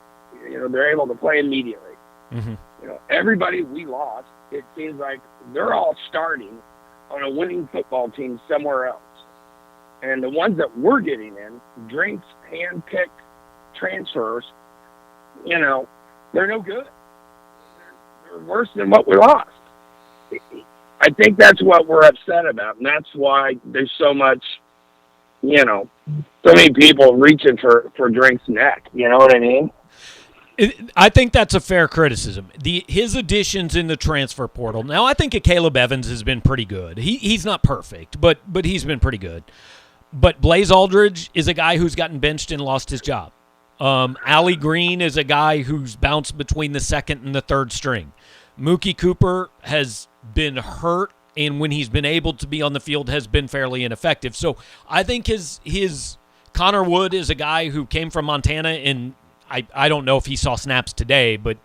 They're able to play immediately. Mm-hmm. Everybody we lost, it seems like they're all starting on a winning football team somewhere else. And the ones that we're getting in, Drink's hand-picked transfers, they're no good. They're worse than what we lost. I think that's what we're upset about, and that's why there's so much, so many people reaching for Drink's neck. You know what I mean? I think that's a fair criticism. His additions in the transfer portal. Now, I think Caleb Evans has been pretty good. He's not perfect, but he's been pretty good. But Blaze Aldridge is a guy who's gotten benched and lost his job. Allie Green is a guy who's bounced between the second and the third string. Mookie Cooper has been hurt, and when he's been able to be on the field has been fairly ineffective. So I think his Connor Wood is a guy who came from Montana, and I don't know if he saw snaps today, but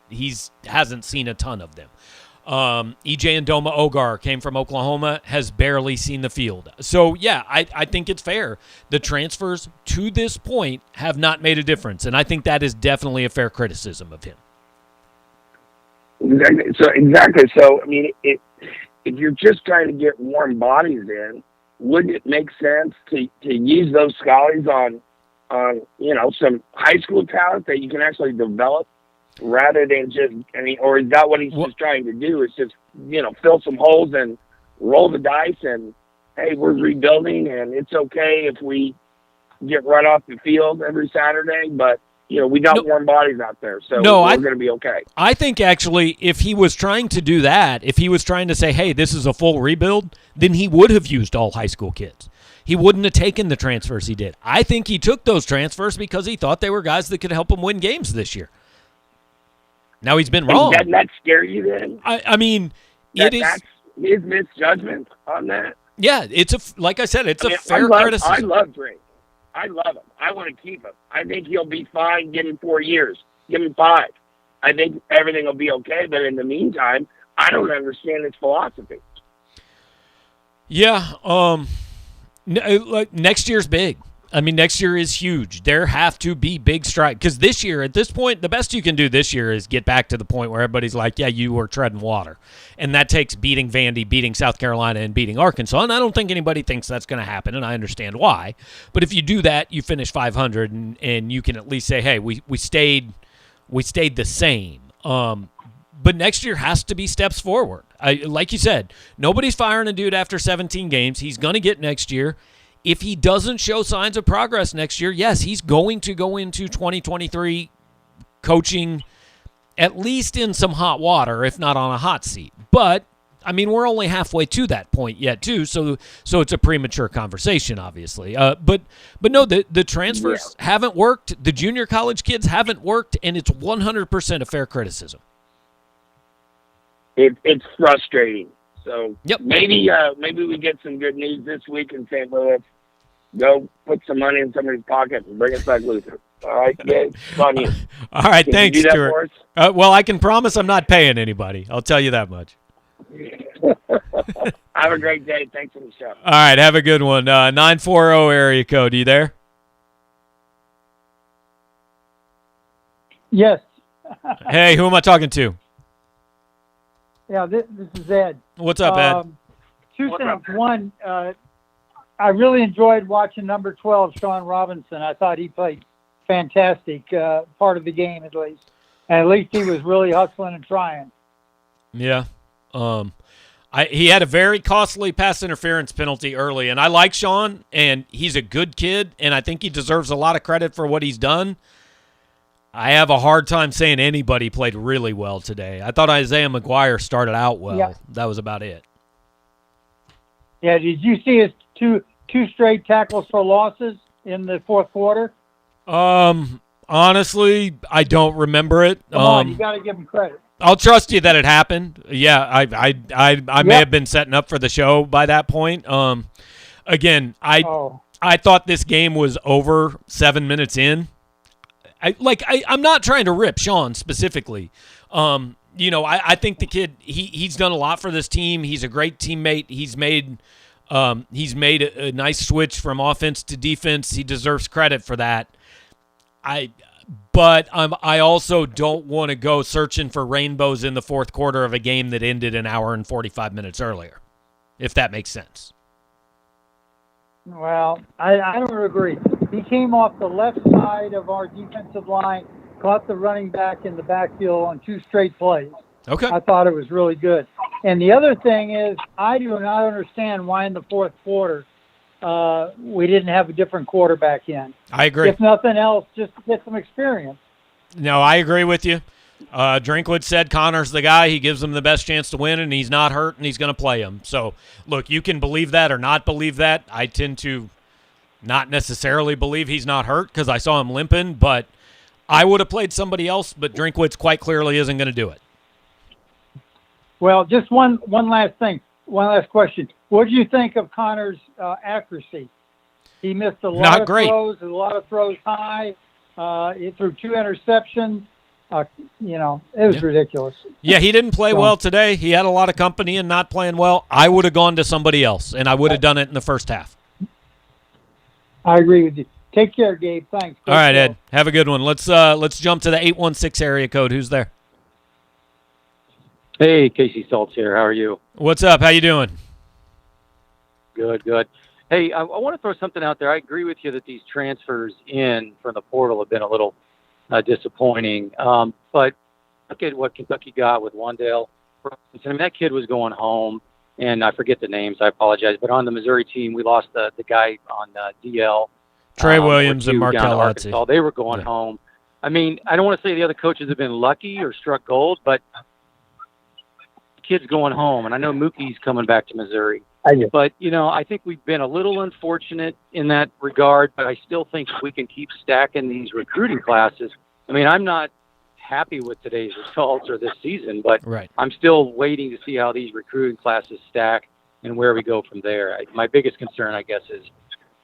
hasn't seen a ton of them. EJ Ndoma Ogar came from Oklahoma, has barely seen the field. So, yeah, I think it's fair. The transfers to this point have not made a difference, and I think that is definitely a fair criticism of him. Exactly. So, I mean, if you're just trying to get warm bodies in, wouldn't it make sense to use those scholars on some high school talent that you can actually develop rather than just, or is that what he's just trying to do, is just, fill some holes and roll the dice and, hey, we're rebuilding and it's okay if we get run off the field every Saturday, but, we got warm bodies out there, so we're going to be okay. I think, actually, if he was trying to do that, if he was trying to say, hey, this is a full rebuild, then he would have used all high school kids. He wouldn't have taken the transfers he did. I think he took those transfers because he thought they were guys that could help him win games this year. Now he's been wrong. Doesn't that scare you then? That's his misjudgment on that? Yeah, like I said, it's a fair criticism. I love Drake. I love him. I want to keep him. I think he'll be fine. Give him 4 years. Give him 5. I think everything will be okay. But in the meantime, I don't understand his philosophy. Yeah. Next year's big. Next year is huge. There have to be big strides. Because this year, at this point, the best you can do this year is get back to the point where everybody's like, yeah, you were treading water. And that takes beating Vandy, beating South Carolina, and beating Arkansas. And I don't think anybody thinks that's going to happen, and I understand why. But if you do that, you finish 500, and you can at least say, hey, we stayed the same. But next year has to be steps forward. Like you said, nobody's firing a dude after 17 games. He's going to get next year. If he doesn't show signs of progress next year, yes, he's going to go into 2023 coaching at least in some hot water, if not on a hot seat. But, we're only halfway to that point yet, too, so it's a premature conversation, obviously. But no, the transfers haven't worked. The junior college kids haven't worked, and it's 100% a fair criticism. It's frustrating. So yep. Maybe we get some good news this week in St. Louis. Go put some money in somebody's pocket and bring us back Luther. All right, Gabe, it's on you. All right, thanks, you do that Stuart. For us? Well, I can promise I'm not paying anybody. I'll tell you that much. Have a great day. Thanks for the show. All right, have a good one. 940 area code. Are you there? Yes. Hey, who am I talking to? Yeah, this is Ed. What's up, Ed? Two things. One, I really enjoyed watching number 12, Sean Robinson. I thought he played fantastic, part of the game at least. And at least he was really hustling and trying. Yeah. He had a very costly pass interference penalty early, and I like Sean, and he's a good kid, and I think he deserves a lot of credit for what he's done. I have a hard time saying anybody played really well today. I thought Isaiah McGuire started out well. Yeah. That was about it. Yeah, did you see his two straight tackles for losses in the fourth quarter? Honestly, I don't remember it. Come on, you got to give him credit. I'll trust you that it happened. Yeah, I may have been setting up for the show by that point. Again, I thought this game was over 7 minutes in. I'm not trying to rip Sean specifically. I think the kid he's done a lot for this team. He's a great teammate. He's made a nice switch from offense to defense. He deserves credit for that. But I also don't want to go searching for rainbows in the fourth quarter of a game that ended an hour and 45 minutes earlier, if that makes sense. Well, I don't agree. He came off the left side of our defensive line, caught the running back in the backfield on 2 straight plays. Okay. I thought it was really good. And the other thing is, I do not understand why in the fourth quarter we didn't have a different quarterback in. I agree. If nothing else, just to get some experience. No, I agree with you. Drinkwood said Connor's the guy. He gives him the best chance to win, and he's not hurt, and he's going to play him. So, look, you can believe that or not believe that. I tend to not necessarily believe he's not hurt because I saw him limping, but I would have played somebody else, but Drinkwood's quite clearly isn't going to do it. Well, just one last thing. One last question. What did you think of Connor's accuracy? He missed a lot of throws, a lot of throws high. He threw 2 interceptions. It was ridiculous. Yeah, he didn't play well today. He had a lot of company and not playing well. I would have gone to somebody else, and I would have done it in the first half. I agree with you. Take care, Gabe. Thanks. All right, Ed. Have a good one. Let's jump to the 816 area code. Who's there? Hey, Casey Stoltz here. How are you? What's up? How you doing? Good. Hey, I want to throw something out there. I agree with you that these transfers in from the portal have been a little disappointing. But look at what Kentucky got with Wandale. I mean, that kid was going home, and I forget the names. I apologize. But on the Missouri team, we lost the guy on DL. Trey Williams and Markel Artsy. They were going home. I mean, I don't want to say the other coaches have been lucky or struck gold, but kids going home. And I know Mookie's coming back to Missouri. But, I think we've been a little unfortunate in that regard, but I still think we can keep stacking these recruiting classes. I mean, I'm not happy with today's results or this season, but I'm still waiting to see how these recruiting classes stack and where we go from there. My biggest concern, I guess, is,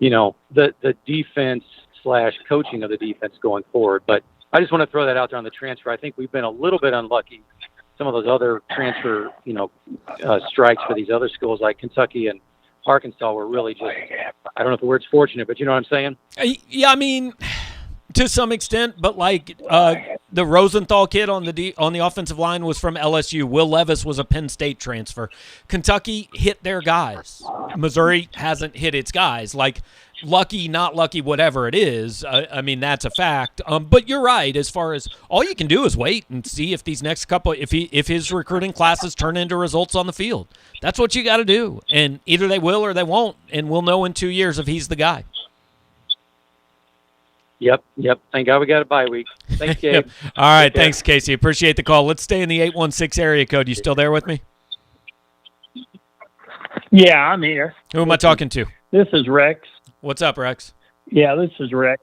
the defense / coaching of the defense going forward. But I just want to throw that out there on the transfer. I think we've been a little bit unlucky. Some of those other transfer, strikes for these other schools like Kentucky and Arkansas were really just, I don't know if the word's fortunate, but you know what I'm saying? Yeah, I mean, to some extent, but the Rosenthal kid on the offensive line was from LSU. Will Levis was a Penn State transfer. Kentucky hit their guys. Missouri hasn't hit its guys. Lucky, not lucky, whatever it is. I mean, that's a fact. But you're right. As far as all you can do is wait and see if these next couple, if his recruiting classes turn into results on the field. That's what you got to do. And either they will or they won't. And we'll know in 2 years if he's the guy. Yep. Thank God we got a bye week. Thanks, Gabe. All right. Thanks, Casey. Appreciate the call. Let's stay in the 816 area code. You still there with me? Yeah, I'm here. Who am I talking to? This is Rex. What's up, Rex? Yeah, this is Rex.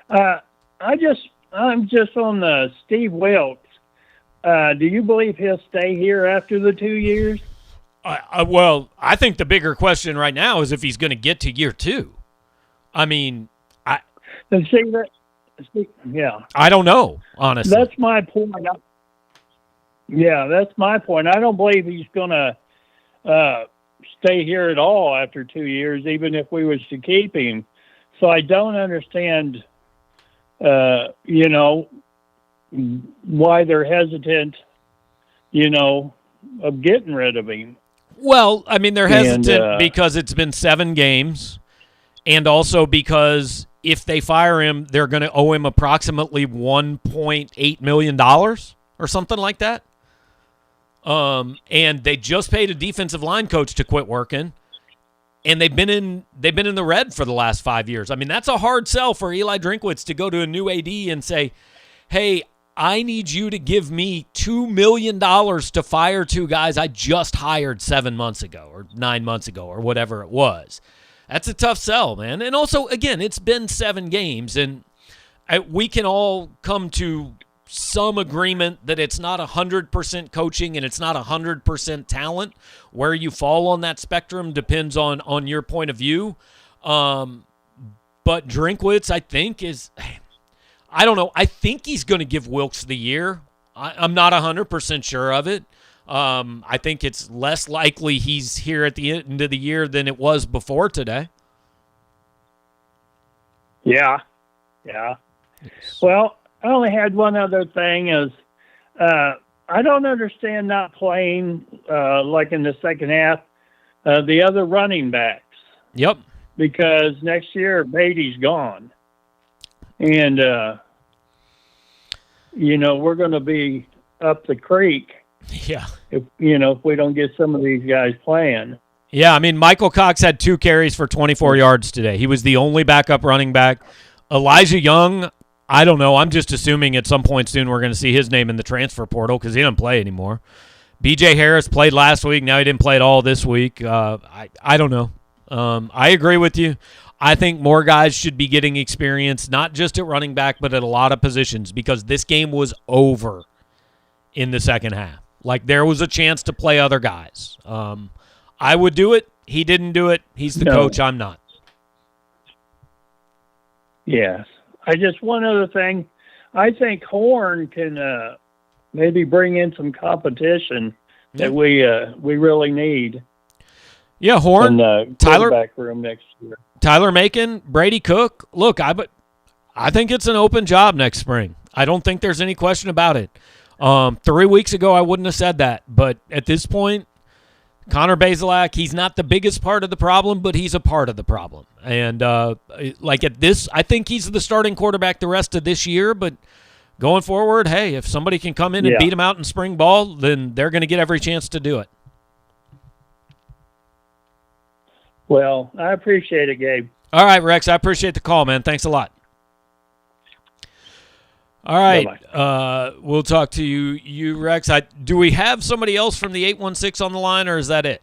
I'm just on the Steve Wilkes. Do you believe he'll stay here after the 2 years? Well, I think the bigger question right now is if he's going to get to year 2. I mean, I don't know, honestly. That's my point. That's my point. I don't believe he's going to stay here at all after 2 years, even if we was to keep him. So I don't understand, why they're hesitant, of getting rid of him. Well, I mean, they're hesitant because it's been 7 games, and also because if they fire him, they're going to owe him approximately $1.8 million or something like that. And they just paid a defensive line coach to quit working, and they've been in the red for the last 5 years. I mean, that's a hard sell for Eli Drinkwitz to go to a new AD and say, hey, I need you to give me $2 million to fire two guys I just hired 7 months ago or 9 months ago or whatever it was. That's a tough sell, man. And also, again, it's been 7 games, and we can all come to some agreement that it's not 100% coaching and it's not 100% talent. Where you fall on that spectrum depends on your point of view. But Drinkwitz, I think, I don't know. I think he's going to give Wilkes the year. I'm not 100% sure of it. I think it's less likely he's here at the end of the year than it was before today. Yeah. Well, I only had one other thing is I don't understand not playing like in the second half the other running backs. Yep. Because next year Beatty's gone. And, we're going to be up the creek. Yeah. If we don't get some of these guys playing. Yeah, I mean, Michael Cox had 2 carries for 24 yards today. He was the only backup running back. Elijah Young, I don't know. I'm just assuming at some point soon we're going to see his name in the transfer portal because he doesn't play anymore. B.J. Harris played last week. Now he didn't play at all this week. I don't know. I agree with you. I think more guys should be getting experience, not just at running back, but at a lot of positions because this game was over in the second half. Like, there was a chance to play other guys. I would do it. He didn't do it. He's the coach. I'm not. Yes. One other thing. I think Horn can maybe bring in some competition that we really need. Yeah, Horn. In the quarterback room next year. Tyler Macon, Brady Cook. Look, I think it's an open job next spring. I don't think there's any question about it. 3 weeks ago, I wouldn't have said that. But at this point, Connor Bazelak, he's not the biggest part of the problem, but he's a part of the problem. And I think he's the starting quarterback the rest of this year. But going forward, hey, if somebody can come in and beat him out in spring ball, then they're going to get every chance to do it. Well, I appreciate it, Gabe. All right, Rex, I appreciate the call, man. Thanks a lot. All right, we'll talk to you, Rex. Do we have somebody else from the 816 on the line, or is that it?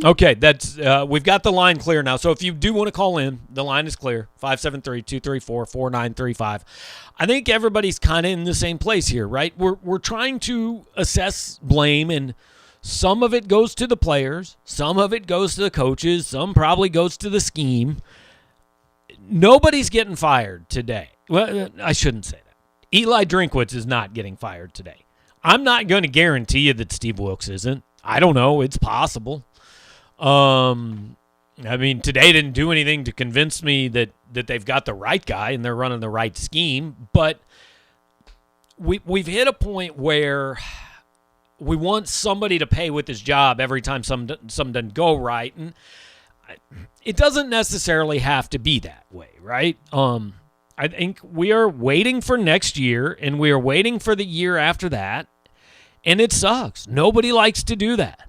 Okay, that's we've got the line clear now. So if you do want to call in, the line is clear, 573-234-4935. I think everybody's kind of in the same place here, right? We're trying to assess blame, and some of it goes to the players, some of it goes to the coaches, some probably goes to the scheme. Nobody's getting fired today. Well, I shouldn't say that. Eli Drinkwitz is not getting fired today. I'm not going to guarantee you that Steve Wilkes isn't. I don't know. It's possible. I mean, today didn't do anything to convince me that they've got the right guy and they're running the right scheme. But we've hit a point where we want somebody to pay with his job every time some doesn't go right. And it doesn't necessarily have to be that way, right? I think we are waiting for next year, and we are waiting for the year after that, and it sucks. Nobody likes to do that.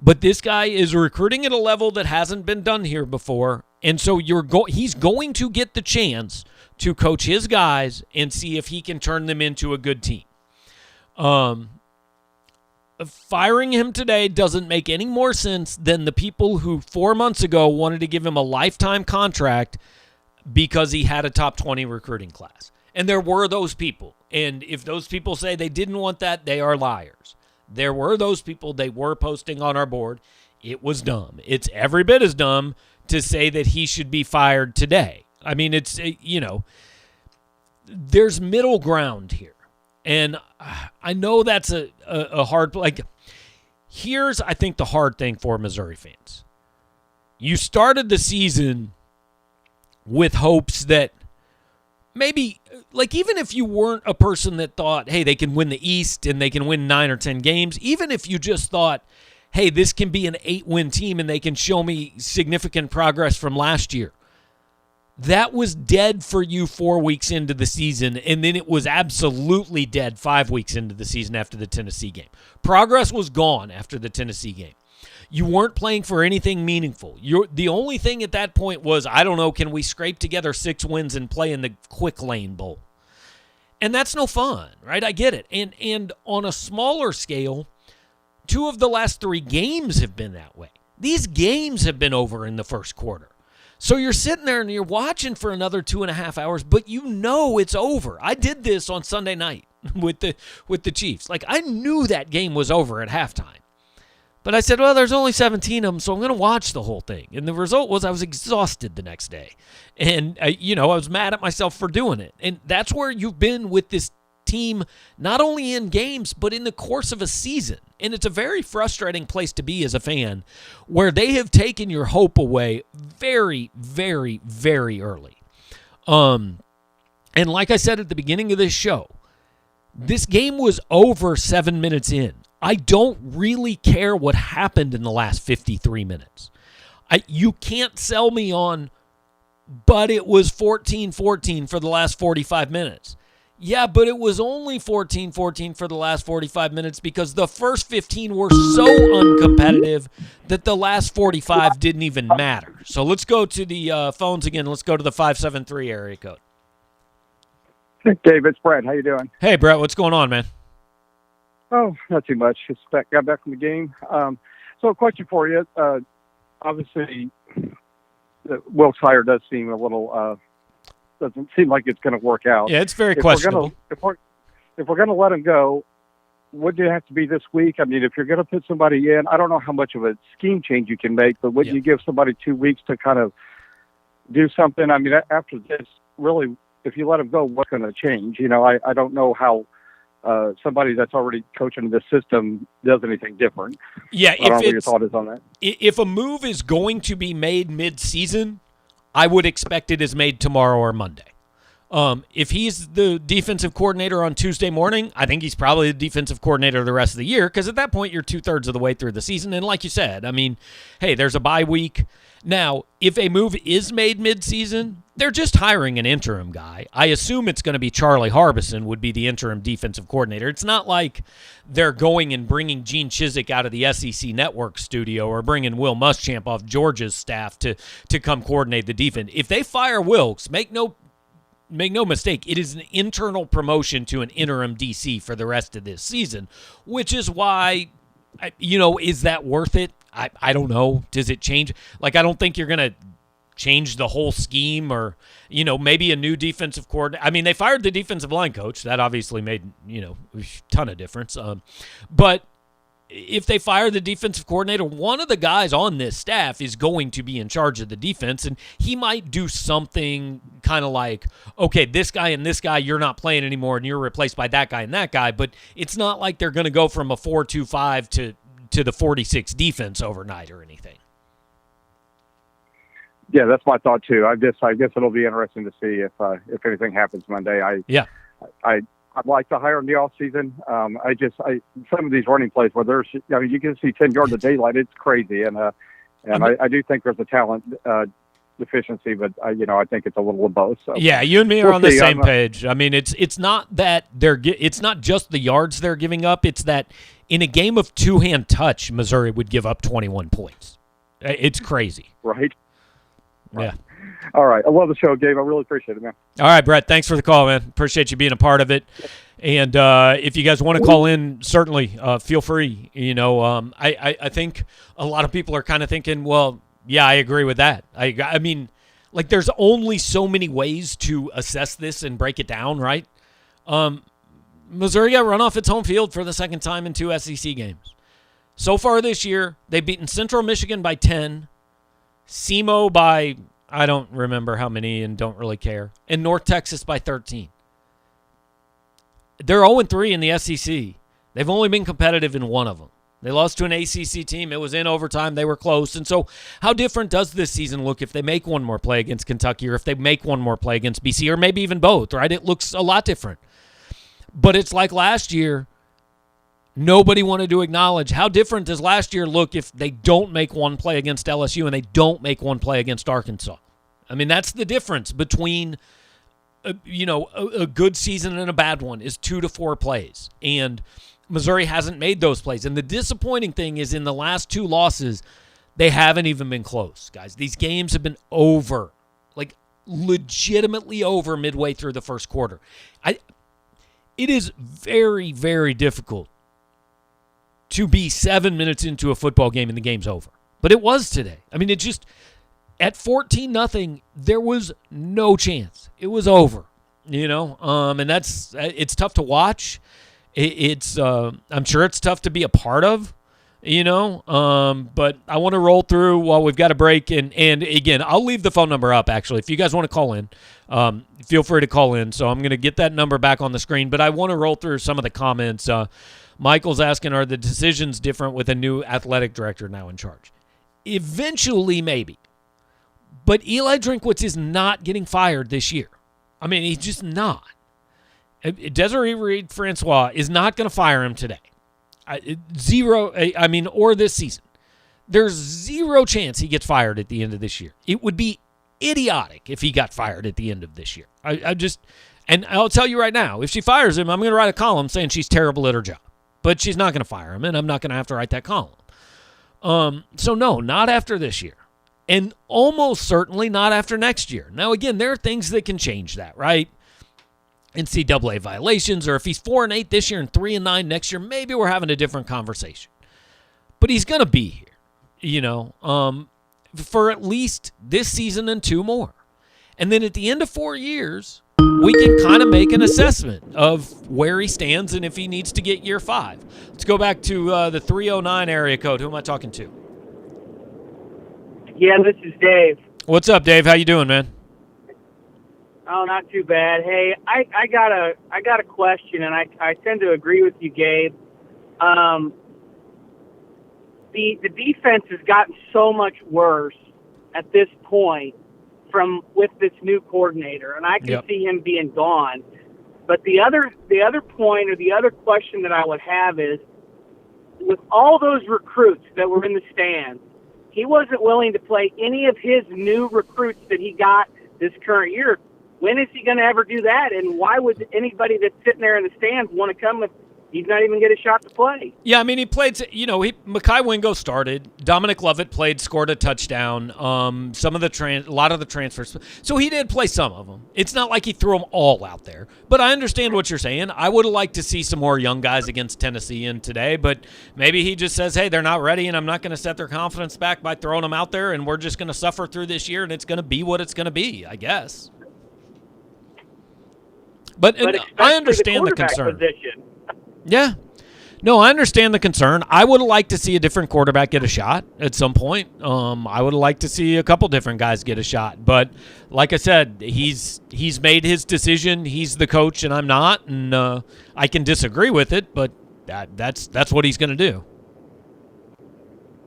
But this guy is recruiting at a level that hasn't been done here before, and so he's going to get the chance to coach his guys and see if he can turn them into a good team. Firing him today doesn't make any more sense than the people who 4 months ago wanted to give him a lifetime contract because he had a top 20 recruiting class. And there were those people. And if those people say they didn't want that, they are liars. There were those people, they were posting on our board. It was dumb. It's every bit as dumb to say that he should be fired today. I mean, it's, there's middle ground here. And I know that's a hard, here's, I think, the hard thing for Missouri fans. You started the season with hopes that maybe, even if you weren't a person that thought, hey, they can win the East and they can win 9 or 10 games, even if you just thought, hey, this can be an 8-win team and they can show me significant progress from last year. That was dead for you 4 weeks into the season, and then it was absolutely dead 5 weeks into the season after the Tennessee game. Progress was gone after the Tennessee game. You weren't playing for anything meaningful. The only thing at that point was, I don't know, can we scrape together 6 wins and play in the Quick Lane Bowl? And that's no fun, right? I get it. And on a smaller scale, 2 of the last 3 games have been that way. These games have been over in the first quarter. So you're sitting there and you're watching for another 2.5 hours, but you know it's over. I did this on Sunday night with the Chiefs. Like, I knew that game was over at halftime. But I said, well, there's only 17 of them, so I'm going to watch the whole thing. And the result was I was exhausted the next day. And, I was mad at myself for doing it. And that's where you've been with this team, not only in games, but in the course of a season. And it's a very frustrating place to be as a fan, where they have taken your hope away very, very, very early. And like I said at the beginning of this show, this game was over 7 minutes in. I don't really care what happened in the last 53 minutes. You can't sell me on, but it was 14-14 for the last 45 minutes. Yeah, but it was only 14-14 for the last 45 minutes because the first 15 were so uncompetitive that the last 45 didn't even matter. So let's go to the phones again. Let's go to the 573 area code. Hey, Dave, it's Brett. How you doing? Hey, Brett. What's going on, man? Oh, not too much. Just got back from the game. So a question for you. Obviously, Wilkes' hire does seem a little... doesn't seem like it's going to work out. Yeah, it's very questionable. If we're going to let him go, would it have to be this week? I mean, if you're going to put somebody in, I don't know how much of a scheme change you can make, but wouldn't you give somebody 2 weeks to kind of do something? I mean, after this, really, if you let him go, what's going to change? I don't know how somebody that's already coaching the system does anything different. Yeah, I don't know what your thought is on that. If a move is going to be made mid-season, I would expect it is made tomorrow or Monday. If he's the defensive coordinator on Tuesday morning, I think he's probably the defensive coordinator the rest of the year, because at that point you're 2/3 of the way through the season. And like you said, I mean, hey, there's a bye week. Now, if a move is made mid-season, they're just hiring an interim guy. I assume it's going to be Charlie Harbison would be the interim defensive coordinator. It's not like they're going and bringing Gene Chizik out of the SEC Network studio or bringing Will Muschamp off Georgia's staff to come coordinate the defense. If they fire Wilkes, make no mistake, it is an internal promotion to an interim DC for the rest of this season, which is why, is that worth it? I don't know. Does it change? Like, I don't think you're going to change the whole scheme or, maybe a new defensive coordinator. I mean, they fired the defensive line coach. That obviously made, a ton of difference. But if they fire the defensive coordinator, one of the guys on this staff is going to be in charge of the defense, and he might do something kind of like, okay, this guy and this guy, you're not playing anymore, and you're replaced by that guy and that guy. But it's not like they're going to go from a 4-2-5 to the 46 defense overnight or anything. Yeah, that's my thought too. I guess it'll be interesting to see if anything happens Monday. I'd like to hire in the off season. Some of these running plays where you can see 10 yards of daylight. It's crazy, and I do think there's a talent deficiency, but I think it's a little of both. So yeah, you and me are on the same page. I mean, it's not that it's not just the yards they're giving up. It's that in a game of two-hand touch, Missouri would give up 21 points. It's crazy. Right. Yeah. All right. I love the show, Gabe. I really appreciate it, man. All right, Brett. Thanks for the call, man. Appreciate you being a part of it. And if you guys want to call in, certainly feel free. I think a lot of people are kind of thinking, well, yeah, I agree with that. I mean, like, there's only so many ways to assess this and break it down, right? Missouri got run off its home field for the second time in 2 SEC games. So far this year, they've beaten Central Michigan by 10, SEMO by, I don't remember how many and don't really care, and North Texas by 13. They're 0-3 in the SEC. They've only been competitive in one of them. They lost to an ACC team. It was in overtime. They were close. And so how different does this season look if they make one more play against Kentucky or if they make one more play against BC or maybe even both, right? It looks a lot different. But it's like last year, Nobody wanted to acknowledge how different does last year look if they don't make one play against LSU and they don't make one play against Arkansas. I mean, that's the difference between a good season and a bad one is 2 to 4 plays. And Missouri hasn't made those plays. And the disappointing thing is in the last 2 losses, they haven't even been close, guys. These games have been over, like legitimately over midway through the first quarter. It is very, very difficult to be 7 minutes into a football game and the game's over. But it was today. I mean, it just, at 14-0, there was no chance. It was over, and it's tough to watch. I'm sure it's tough to be a part of, but I want to roll through while we've got a break. And again, I'll leave the phone number up, actually. If you guys want to call in, feel free to call in. So I'm going to get that number back on the screen, but I want to roll through some of the comments. Michael's asking, are the decisions different with a new athletic director now in charge? Eventually, maybe. But Eli Drinkwitz is not getting fired this year. I mean, he's just not. Desiree Reed-Francois is not going to fire him today. Or this season. There's zero chance he gets fired at the end of this year. It would be idiotic if he got fired at the end of this year. And I'll tell you right now, if she fires him, I'm going to write a column saying she's terrible at her job. But she's not going to fire him, and I'm not going to have to write that column. So, no, not after this year. And almost certainly not after next year. Now, again, there are things that can change that, right? NCAA violations, or if he's 4-8 this year and 3-9 next year, maybe we're having a different conversation. But he's going to be here, for at least this season and 2 more. And then at the end of 4 years, we can kind of make an assessment of where he stands and if he needs to get year 5. Let's go back to the 309 area code. Who am I talking to? Yeah, this is Dave. What's up, Dave? How you doing, man? Oh, not too bad. Hey, I got a question, and I tend to agree with you, Gabe. The defense has gotten so much worse at this point with this new coordinator, and I can see him being gone. But the other point, or the other question that I would have is, with all those recruits that were in the stands, he wasn't willing to play any of his new recruits that he got this current year. When is he going to ever do that? And why would anybody that's sitting there in the stands want to come if he's not even get a shot to play? Yeah, I mean, he played, Mekhi Wingo started. Dominic Lovett played, scored a touchdown. A lot of the transfers. So he did play some of them. It's not like he threw them all out there. But I understand what you're saying. I would have liked to see some more young guys against Tennessee in today. But maybe he just says, hey, they're not ready, and I'm not going to set their confidence back by throwing them out there, and we're just going to suffer through this year, and it's going to be what it's going to be, I guess. But I understand the concern. Position. Yeah. No, I understand the concern. I would have liked to see a different quarterback get a shot at some point. I would have liked to see a couple different guys get a shot. But like I said, he's made his decision. He's the coach, and I'm not. And I can disagree with it, but that's what he's going to do.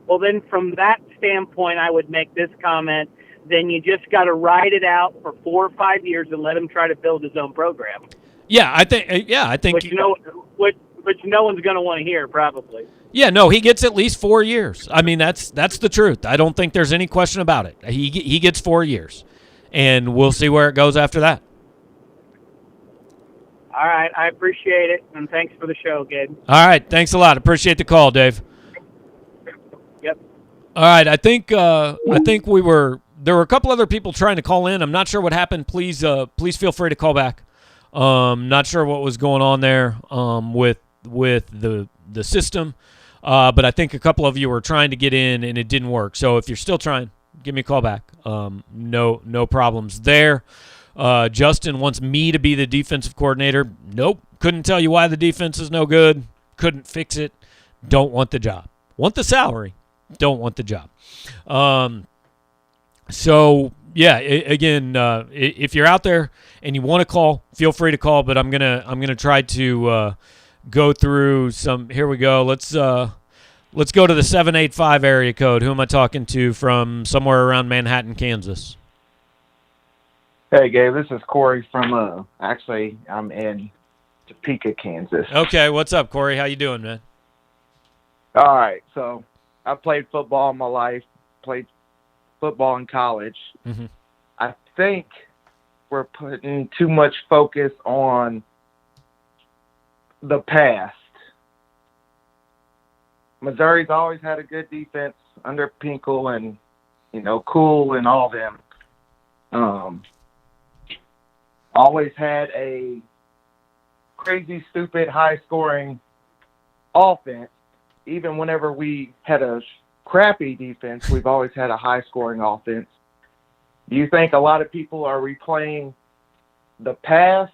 Well, then from that standpoint, I would make this comment. Then you just got to ride it out for 4 or 5 years and let him try to build his own program. Yeah, I think. Which no one's going to want to hear, probably. Yeah, no, he gets at least 4 years. I mean, that's the truth. I don't think there's any question about it. He gets 4 years, and we'll see where it goes after that. All right, I appreciate it, and thanks for the show, Gabe. All right, thanks a lot. Appreciate the call, Dave. Yep. All right, I think there were a couple other people trying to call in. I'm not sure what happened. Please feel free to call back. Not sure what was going on there with the system, but I think a couple of you were trying to get in and it didn't work. So if you're still trying, give me a call back. No problems there. Justin wants me to be the defensive coordinator. Nope. Couldn't tell you why the defense is no good. Couldn't fix it. Don't want the job. Want the salary. Don't want the job. So yeah, again, if you're out there and you want to call, feel free to call. But I'm gonna try to go through some. Here we go. Let's go to the 785 area code. Who am I talking to from somewhere around Manhattan, Kansas? Hey, Gabe. This is Corey from. Actually, I'm in Topeka, Kansas. Okay, what's up, Corey? How you doing, man? All right, so I played football all my life, played football in college. Mm-hmm. I think we're putting too much focus on the past. Missouri's always had a good defense under Pinkel and, Cool and all them. Always had a crazy, stupid, high-scoring offense. Even whenever we had a crappy defense, we've always had a high-scoring offense. Do you think a lot of people are replaying the past,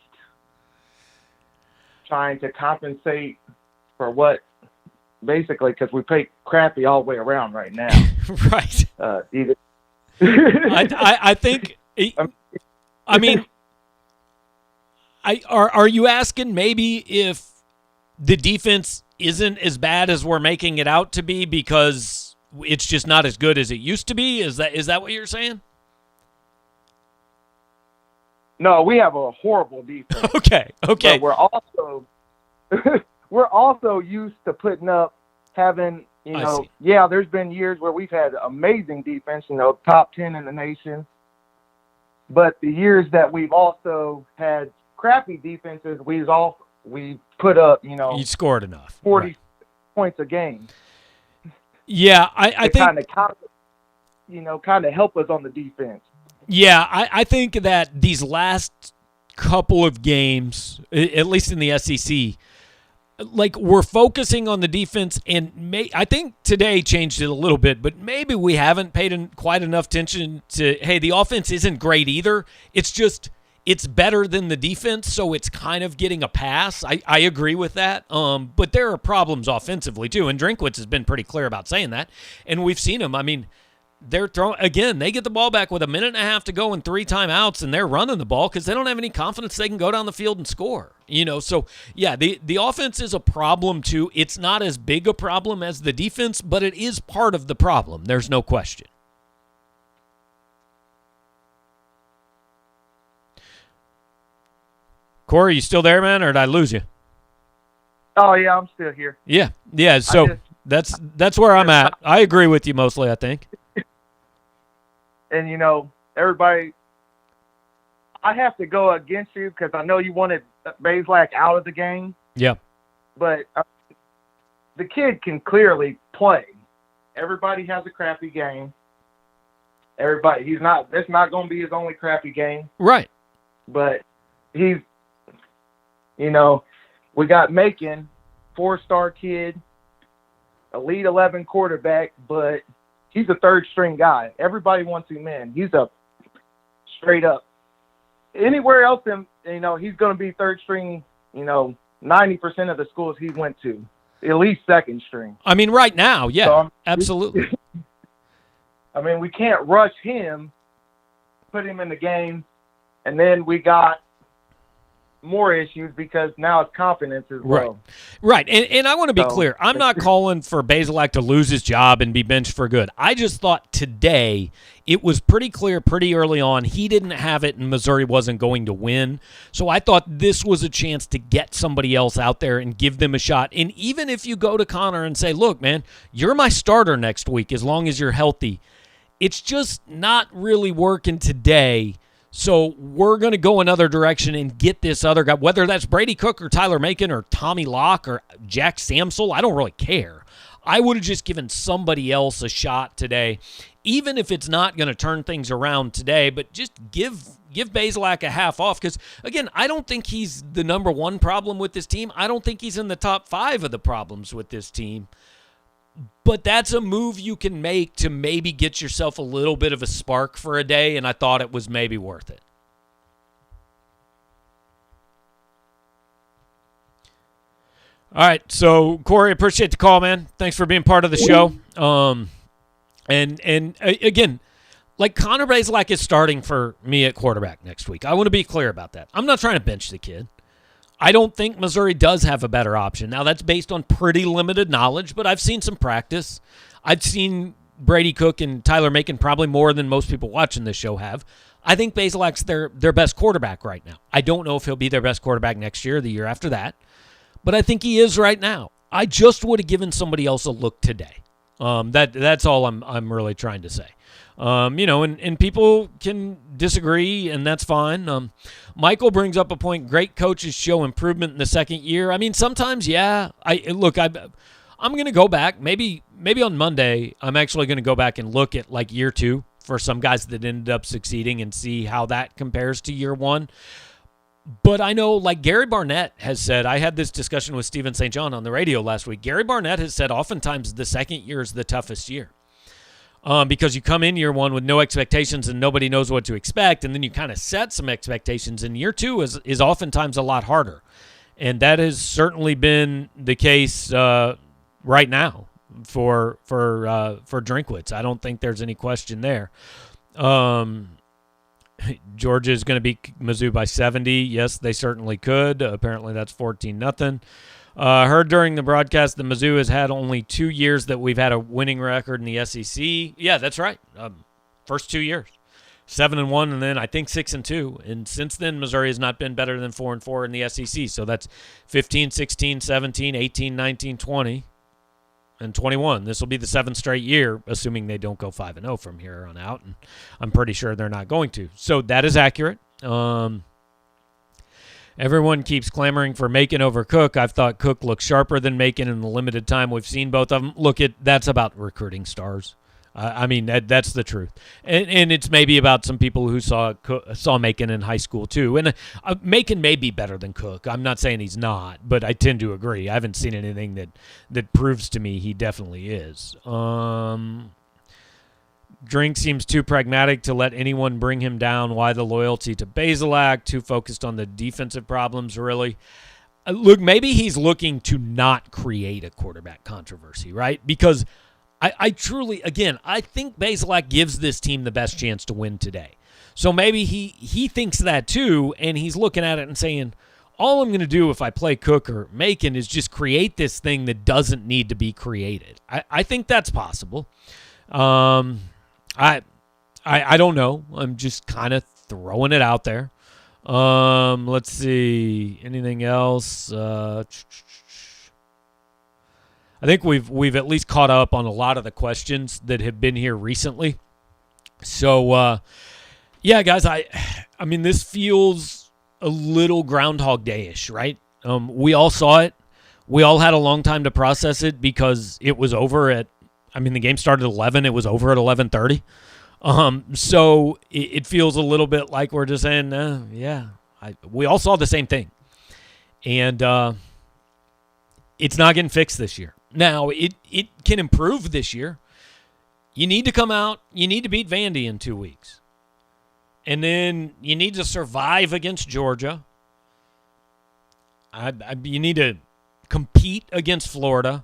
trying to compensate for what, basically, because we play crappy all the way around right now? Right. Either. I think. I mean, are you asking maybe if the defense isn't as bad as we're making it out to be because it's just not as good as it used to be? Is that what you're saying? No, we have a horrible defense. Okay. But we're also used to having, there's been years where we've had amazing defense, top 10 in the nation. But the years that we've also had crappy defenses, we put up, you scored enough 40 points a game. Yeah, I think kind of help us on the defense. Yeah, I think that these last couple of games, at least in the SEC, like we're focusing on the defense, and I think today changed it a little bit, but maybe we haven't paid quite enough attention to, hey, the offense isn't great either. It's just it's better than the defense, so it's kind of getting a pass. I agree with that, but there are problems offensively too, and Drinkwitz has been pretty clear about saying that, and we've seen him. I mean, they're throwing again. They get the ball back with a minute and a half to go and 3 timeouts, and they're running the ball because they don't have any confidence they can go down the field and score. So yeah, the offense is a problem too. It's not as big a problem as the defense, but it is part of the problem. There's no question. Corey, you still there, man, or did I lose you? Oh yeah, I'm still here. Yeah. So that's where I'm at. I agree with you mostly, I think. And, everybody, I have to go against you because I know you wanted Bazelak out of the game. Yeah. But the kid can clearly play. Everybody has a crappy game. That's not going to be his only crappy game. Right. But he's, we got Macon, 4-star kid, Elite 11 quarterback, but he's a third-string guy. Everybody wants him in. He's a straight-up. Anywhere else, he's going to be third-string, 90% of the schools he went to, at least second-string. I mean, right now, yeah, so, absolutely. I mean, we can't rush him, put him in the game, and then we got more issues because now it's confidence as well. Right. And I want to be clear. I'm not calling for Bazelak to lose his job and be benched for good. I just thought today it was pretty clear pretty early on he didn't have it and Missouri wasn't going to win. So I thought this was a chance to get somebody else out there and give them a shot. And even if you go to Connor and say, look, man, you're my starter next week as long as you're healthy, it's just not really working today. So we're going to go another direction and get this other guy, whether that's Brady Cook or Tyler Macon or Tommy Locke or Jack Samsel. I don't really care. I would have just given somebody else a shot today, even if it's not going to turn things around today, but just give Bazelak a half off because, again, I don't think he's the number one problem with this team. I don't think he's in the top 5 of the problems with this team. But that's a move you can make to maybe get yourself a little bit of a spark for a day, and I thought it was maybe worth it. All right, so Corey, appreciate the call, man. Thanks for being part of the show. And again, like Connor Bazelak is starting for me at quarterback next week. I want to be clear about that. I'm not trying to bench the kid. I don't think Missouri does have a better option. Now, that's based on pretty limited knowledge, but I've seen some practice. I've seen Brady Cook and Tyler Macon probably more than most people watching this show have. I think Bazelak's their best quarterback right now. I don't know if he'll be their best quarterback next year or the year after that, but I think he is right now. I just would have given somebody else a look today. That's all I'm really trying to say. And people can disagree, and that's fine. Michael brings up a point. Great coaches show improvement in the second year. I mean, sometimes, yeah. I'm going to go back. Maybe on Monday, I'm actually going to go back and look at like year 2 for some guys that ended up succeeding and see how that compares to year 1. But I know, like Gary Barnett has said, I had this discussion with Stephen St. John on the radio last week. Gary Barnett has said oftentimes the second year is the toughest year because you come in year 1 with no expectations and nobody knows what to expect, and then you kind of set some expectations, and year 2 is oftentimes a lot harder. And that has certainly been the case right now for Drinkwitz. I don't think there's any question there. Georgia is going to beat Mizzou by 70. Yes, they certainly could. Apparently that's 14-0. Heard during the broadcast that Mizzou has had only 2 years that we've had a winning record in the SEC. Yeah, that's right. First 2 years. 7-1, and then I think 6-2. And since then, Missouri has not been better than 4-4 in the SEC. So that's 15, 16, 17, 18, 19, 20, and 21. This will be the 7th straight year, assuming they don't go 5-0 from here on out. And I'm pretty sure they're not going to. So that is accurate. Everyone keeps clamoring for Macon over Cook. I've thought Cook looks sharper than Macon in the limited time we've seen both of them. Look, that's about recruiting stars. I mean, that's the truth. And it's maybe about some people who saw Macon in high school, too. And Macon may be better than Cook. I'm not saying he's not, but I tend to agree. I haven't seen anything that proves to me he definitely is. Drink seems too pragmatic to let anyone bring him down. Why the loyalty to Bazelak? Too focused on the defensive problems, really. Look, maybe he's looking to not create a quarterback controversy, right? Because I truly, again, I think Bazelak gives this team the best chance to win today. So maybe he thinks that too, and he's looking at it and saying, all I'm going to do if I play Cook or Macon is just create this thing that doesn't need to be created. I think that's possible. I don't know. I'm just kind of throwing it out there. Let's see. Anything else? I think we've at least caught up on a lot of the questions that have been here recently. So, yeah, guys, I mean, this feels a little Groundhog Day-ish, right? We all saw it. We all had a long time to process it because it was over the game started at 11. It was over at 11:30. So it feels a little bit like we're just saying, we all saw the same thing. And it's not getting fixed this year. Now, it can improve this year. You need to come out. You need to beat Vandy in 2 weeks. And then you need to survive against Georgia. You need to compete against Florida.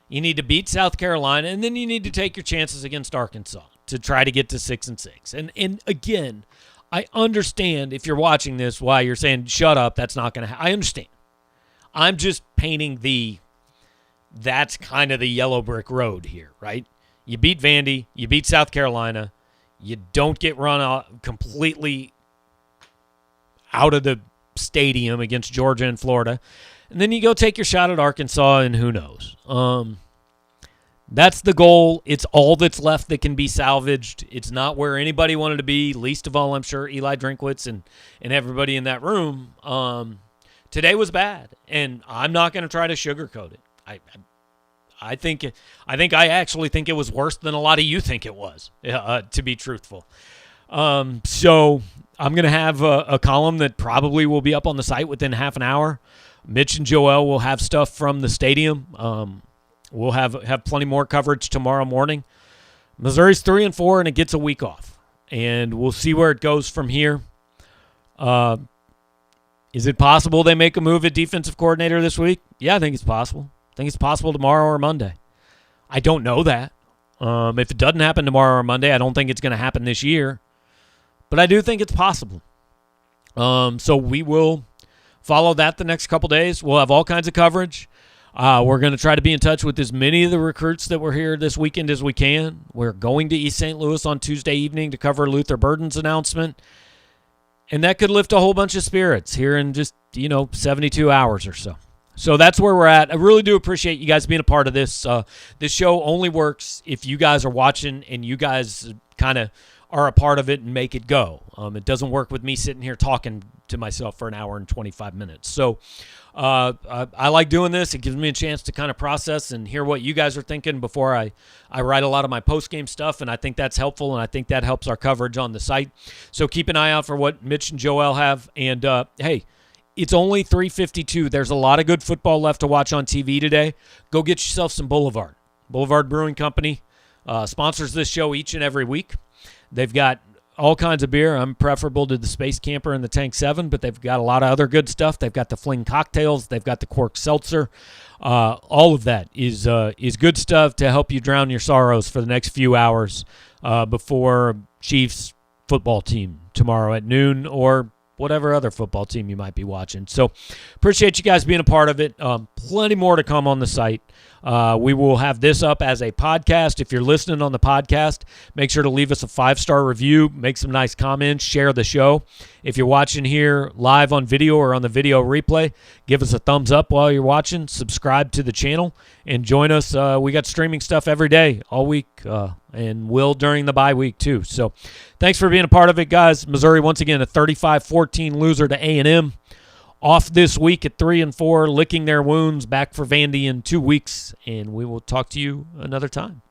You need to beat South Carolina. And then you need to take your chances against Arkansas to try to get to 6-6. And again, I understand if you're watching this why you're saying, shut up, that's not going to happen. I understand. I'm just painting that's kind of the yellow brick road here, right? You beat Vandy, you beat South Carolina, you don't get run completely out of the stadium against Georgia and Florida, and then you go take your shot at Arkansas, and who knows? That's the goal. It's all that's left that can be salvaged. It's not where anybody wanted to be, least of all, I'm sure, Eli Drinkwitz and everybody in that room. Today was bad, and I'm not going to try to sugarcoat it. I actually think it was worse than a lot of you think it was, to be truthful. So I'm going to have a column that probably will be up on the site within half an hour. Mitch and Joel will have stuff from the stadium. We'll have plenty more coverage tomorrow morning. Missouri's 3-4, and it gets a week off. And we'll see where it goes from here. Is it possible they make a move at defensive coordinator this week? Yeah, I think it's possible. I think it's possible tomorrow or Monday. I don't know that. If it doesn't happen tomorrow or Monday, I don't think it's going to happen this year. But I do think it's possible. So we will follow that the next couple days. We'll have all kinds of coverage. We're going to try to be in touch with as many of the recruits that were here this weekend as we can. We're going to East St. Louis on Tuesday evening to cover Luther Burden's announcement. And that could lift a whole bunch of spirits here in just, 72 hours or so. So that's where we're at. I really do appreciate you guys being a part of this. This show only works if you guys are watching and you guys kind of are a part of it and make it go. It doesn't work with me sitting here talking to myself for an hour and 25 minutes. So I like doing this. It gives me a chance to kind of process and hear what you guys are thinking before I write a lot of my post-game stuff, and I think that's helpful, and I think that helps our coverage on the site. So keep an eye out for what Mitch and Joel have. And, hey, it's only 3:52. There's a lot of good football left to watch on TV today. Go get yourself some Boulevard. Boulevard Brewing Company sponsors this show each and every week. They've got all kinds of beer. I'm preferable to the Space Camper and the Tank 7, but they've got a lot of other good stuff. They've got the Fling cocktails. They've got the Cork Seltzer. All of that is good stuff to help you drown your sorrows for the next few hours before Chiefs football team tomorrow at noon or whatever other football team you might be watching. So appreciate you guys being a part of it. Plenty more to come on the site. We will have this up as a podcast. If you're listening on the podcast, make sure to leave us a 5-star review, make some nice comments, share the show. If you're watching here live on video or on the video replay, give us a thumbs up while you're watching, subscribe to the channel, and join us. We got streaming stuff every day, all week, and will during the bye week too. So thanks for being a part of it, guys. Missouri, once again, a 35-14 loser to A&M. Off this week at 3-4, licking their wounds, back for Vandy in 2 weeks, and we will talk to you another time.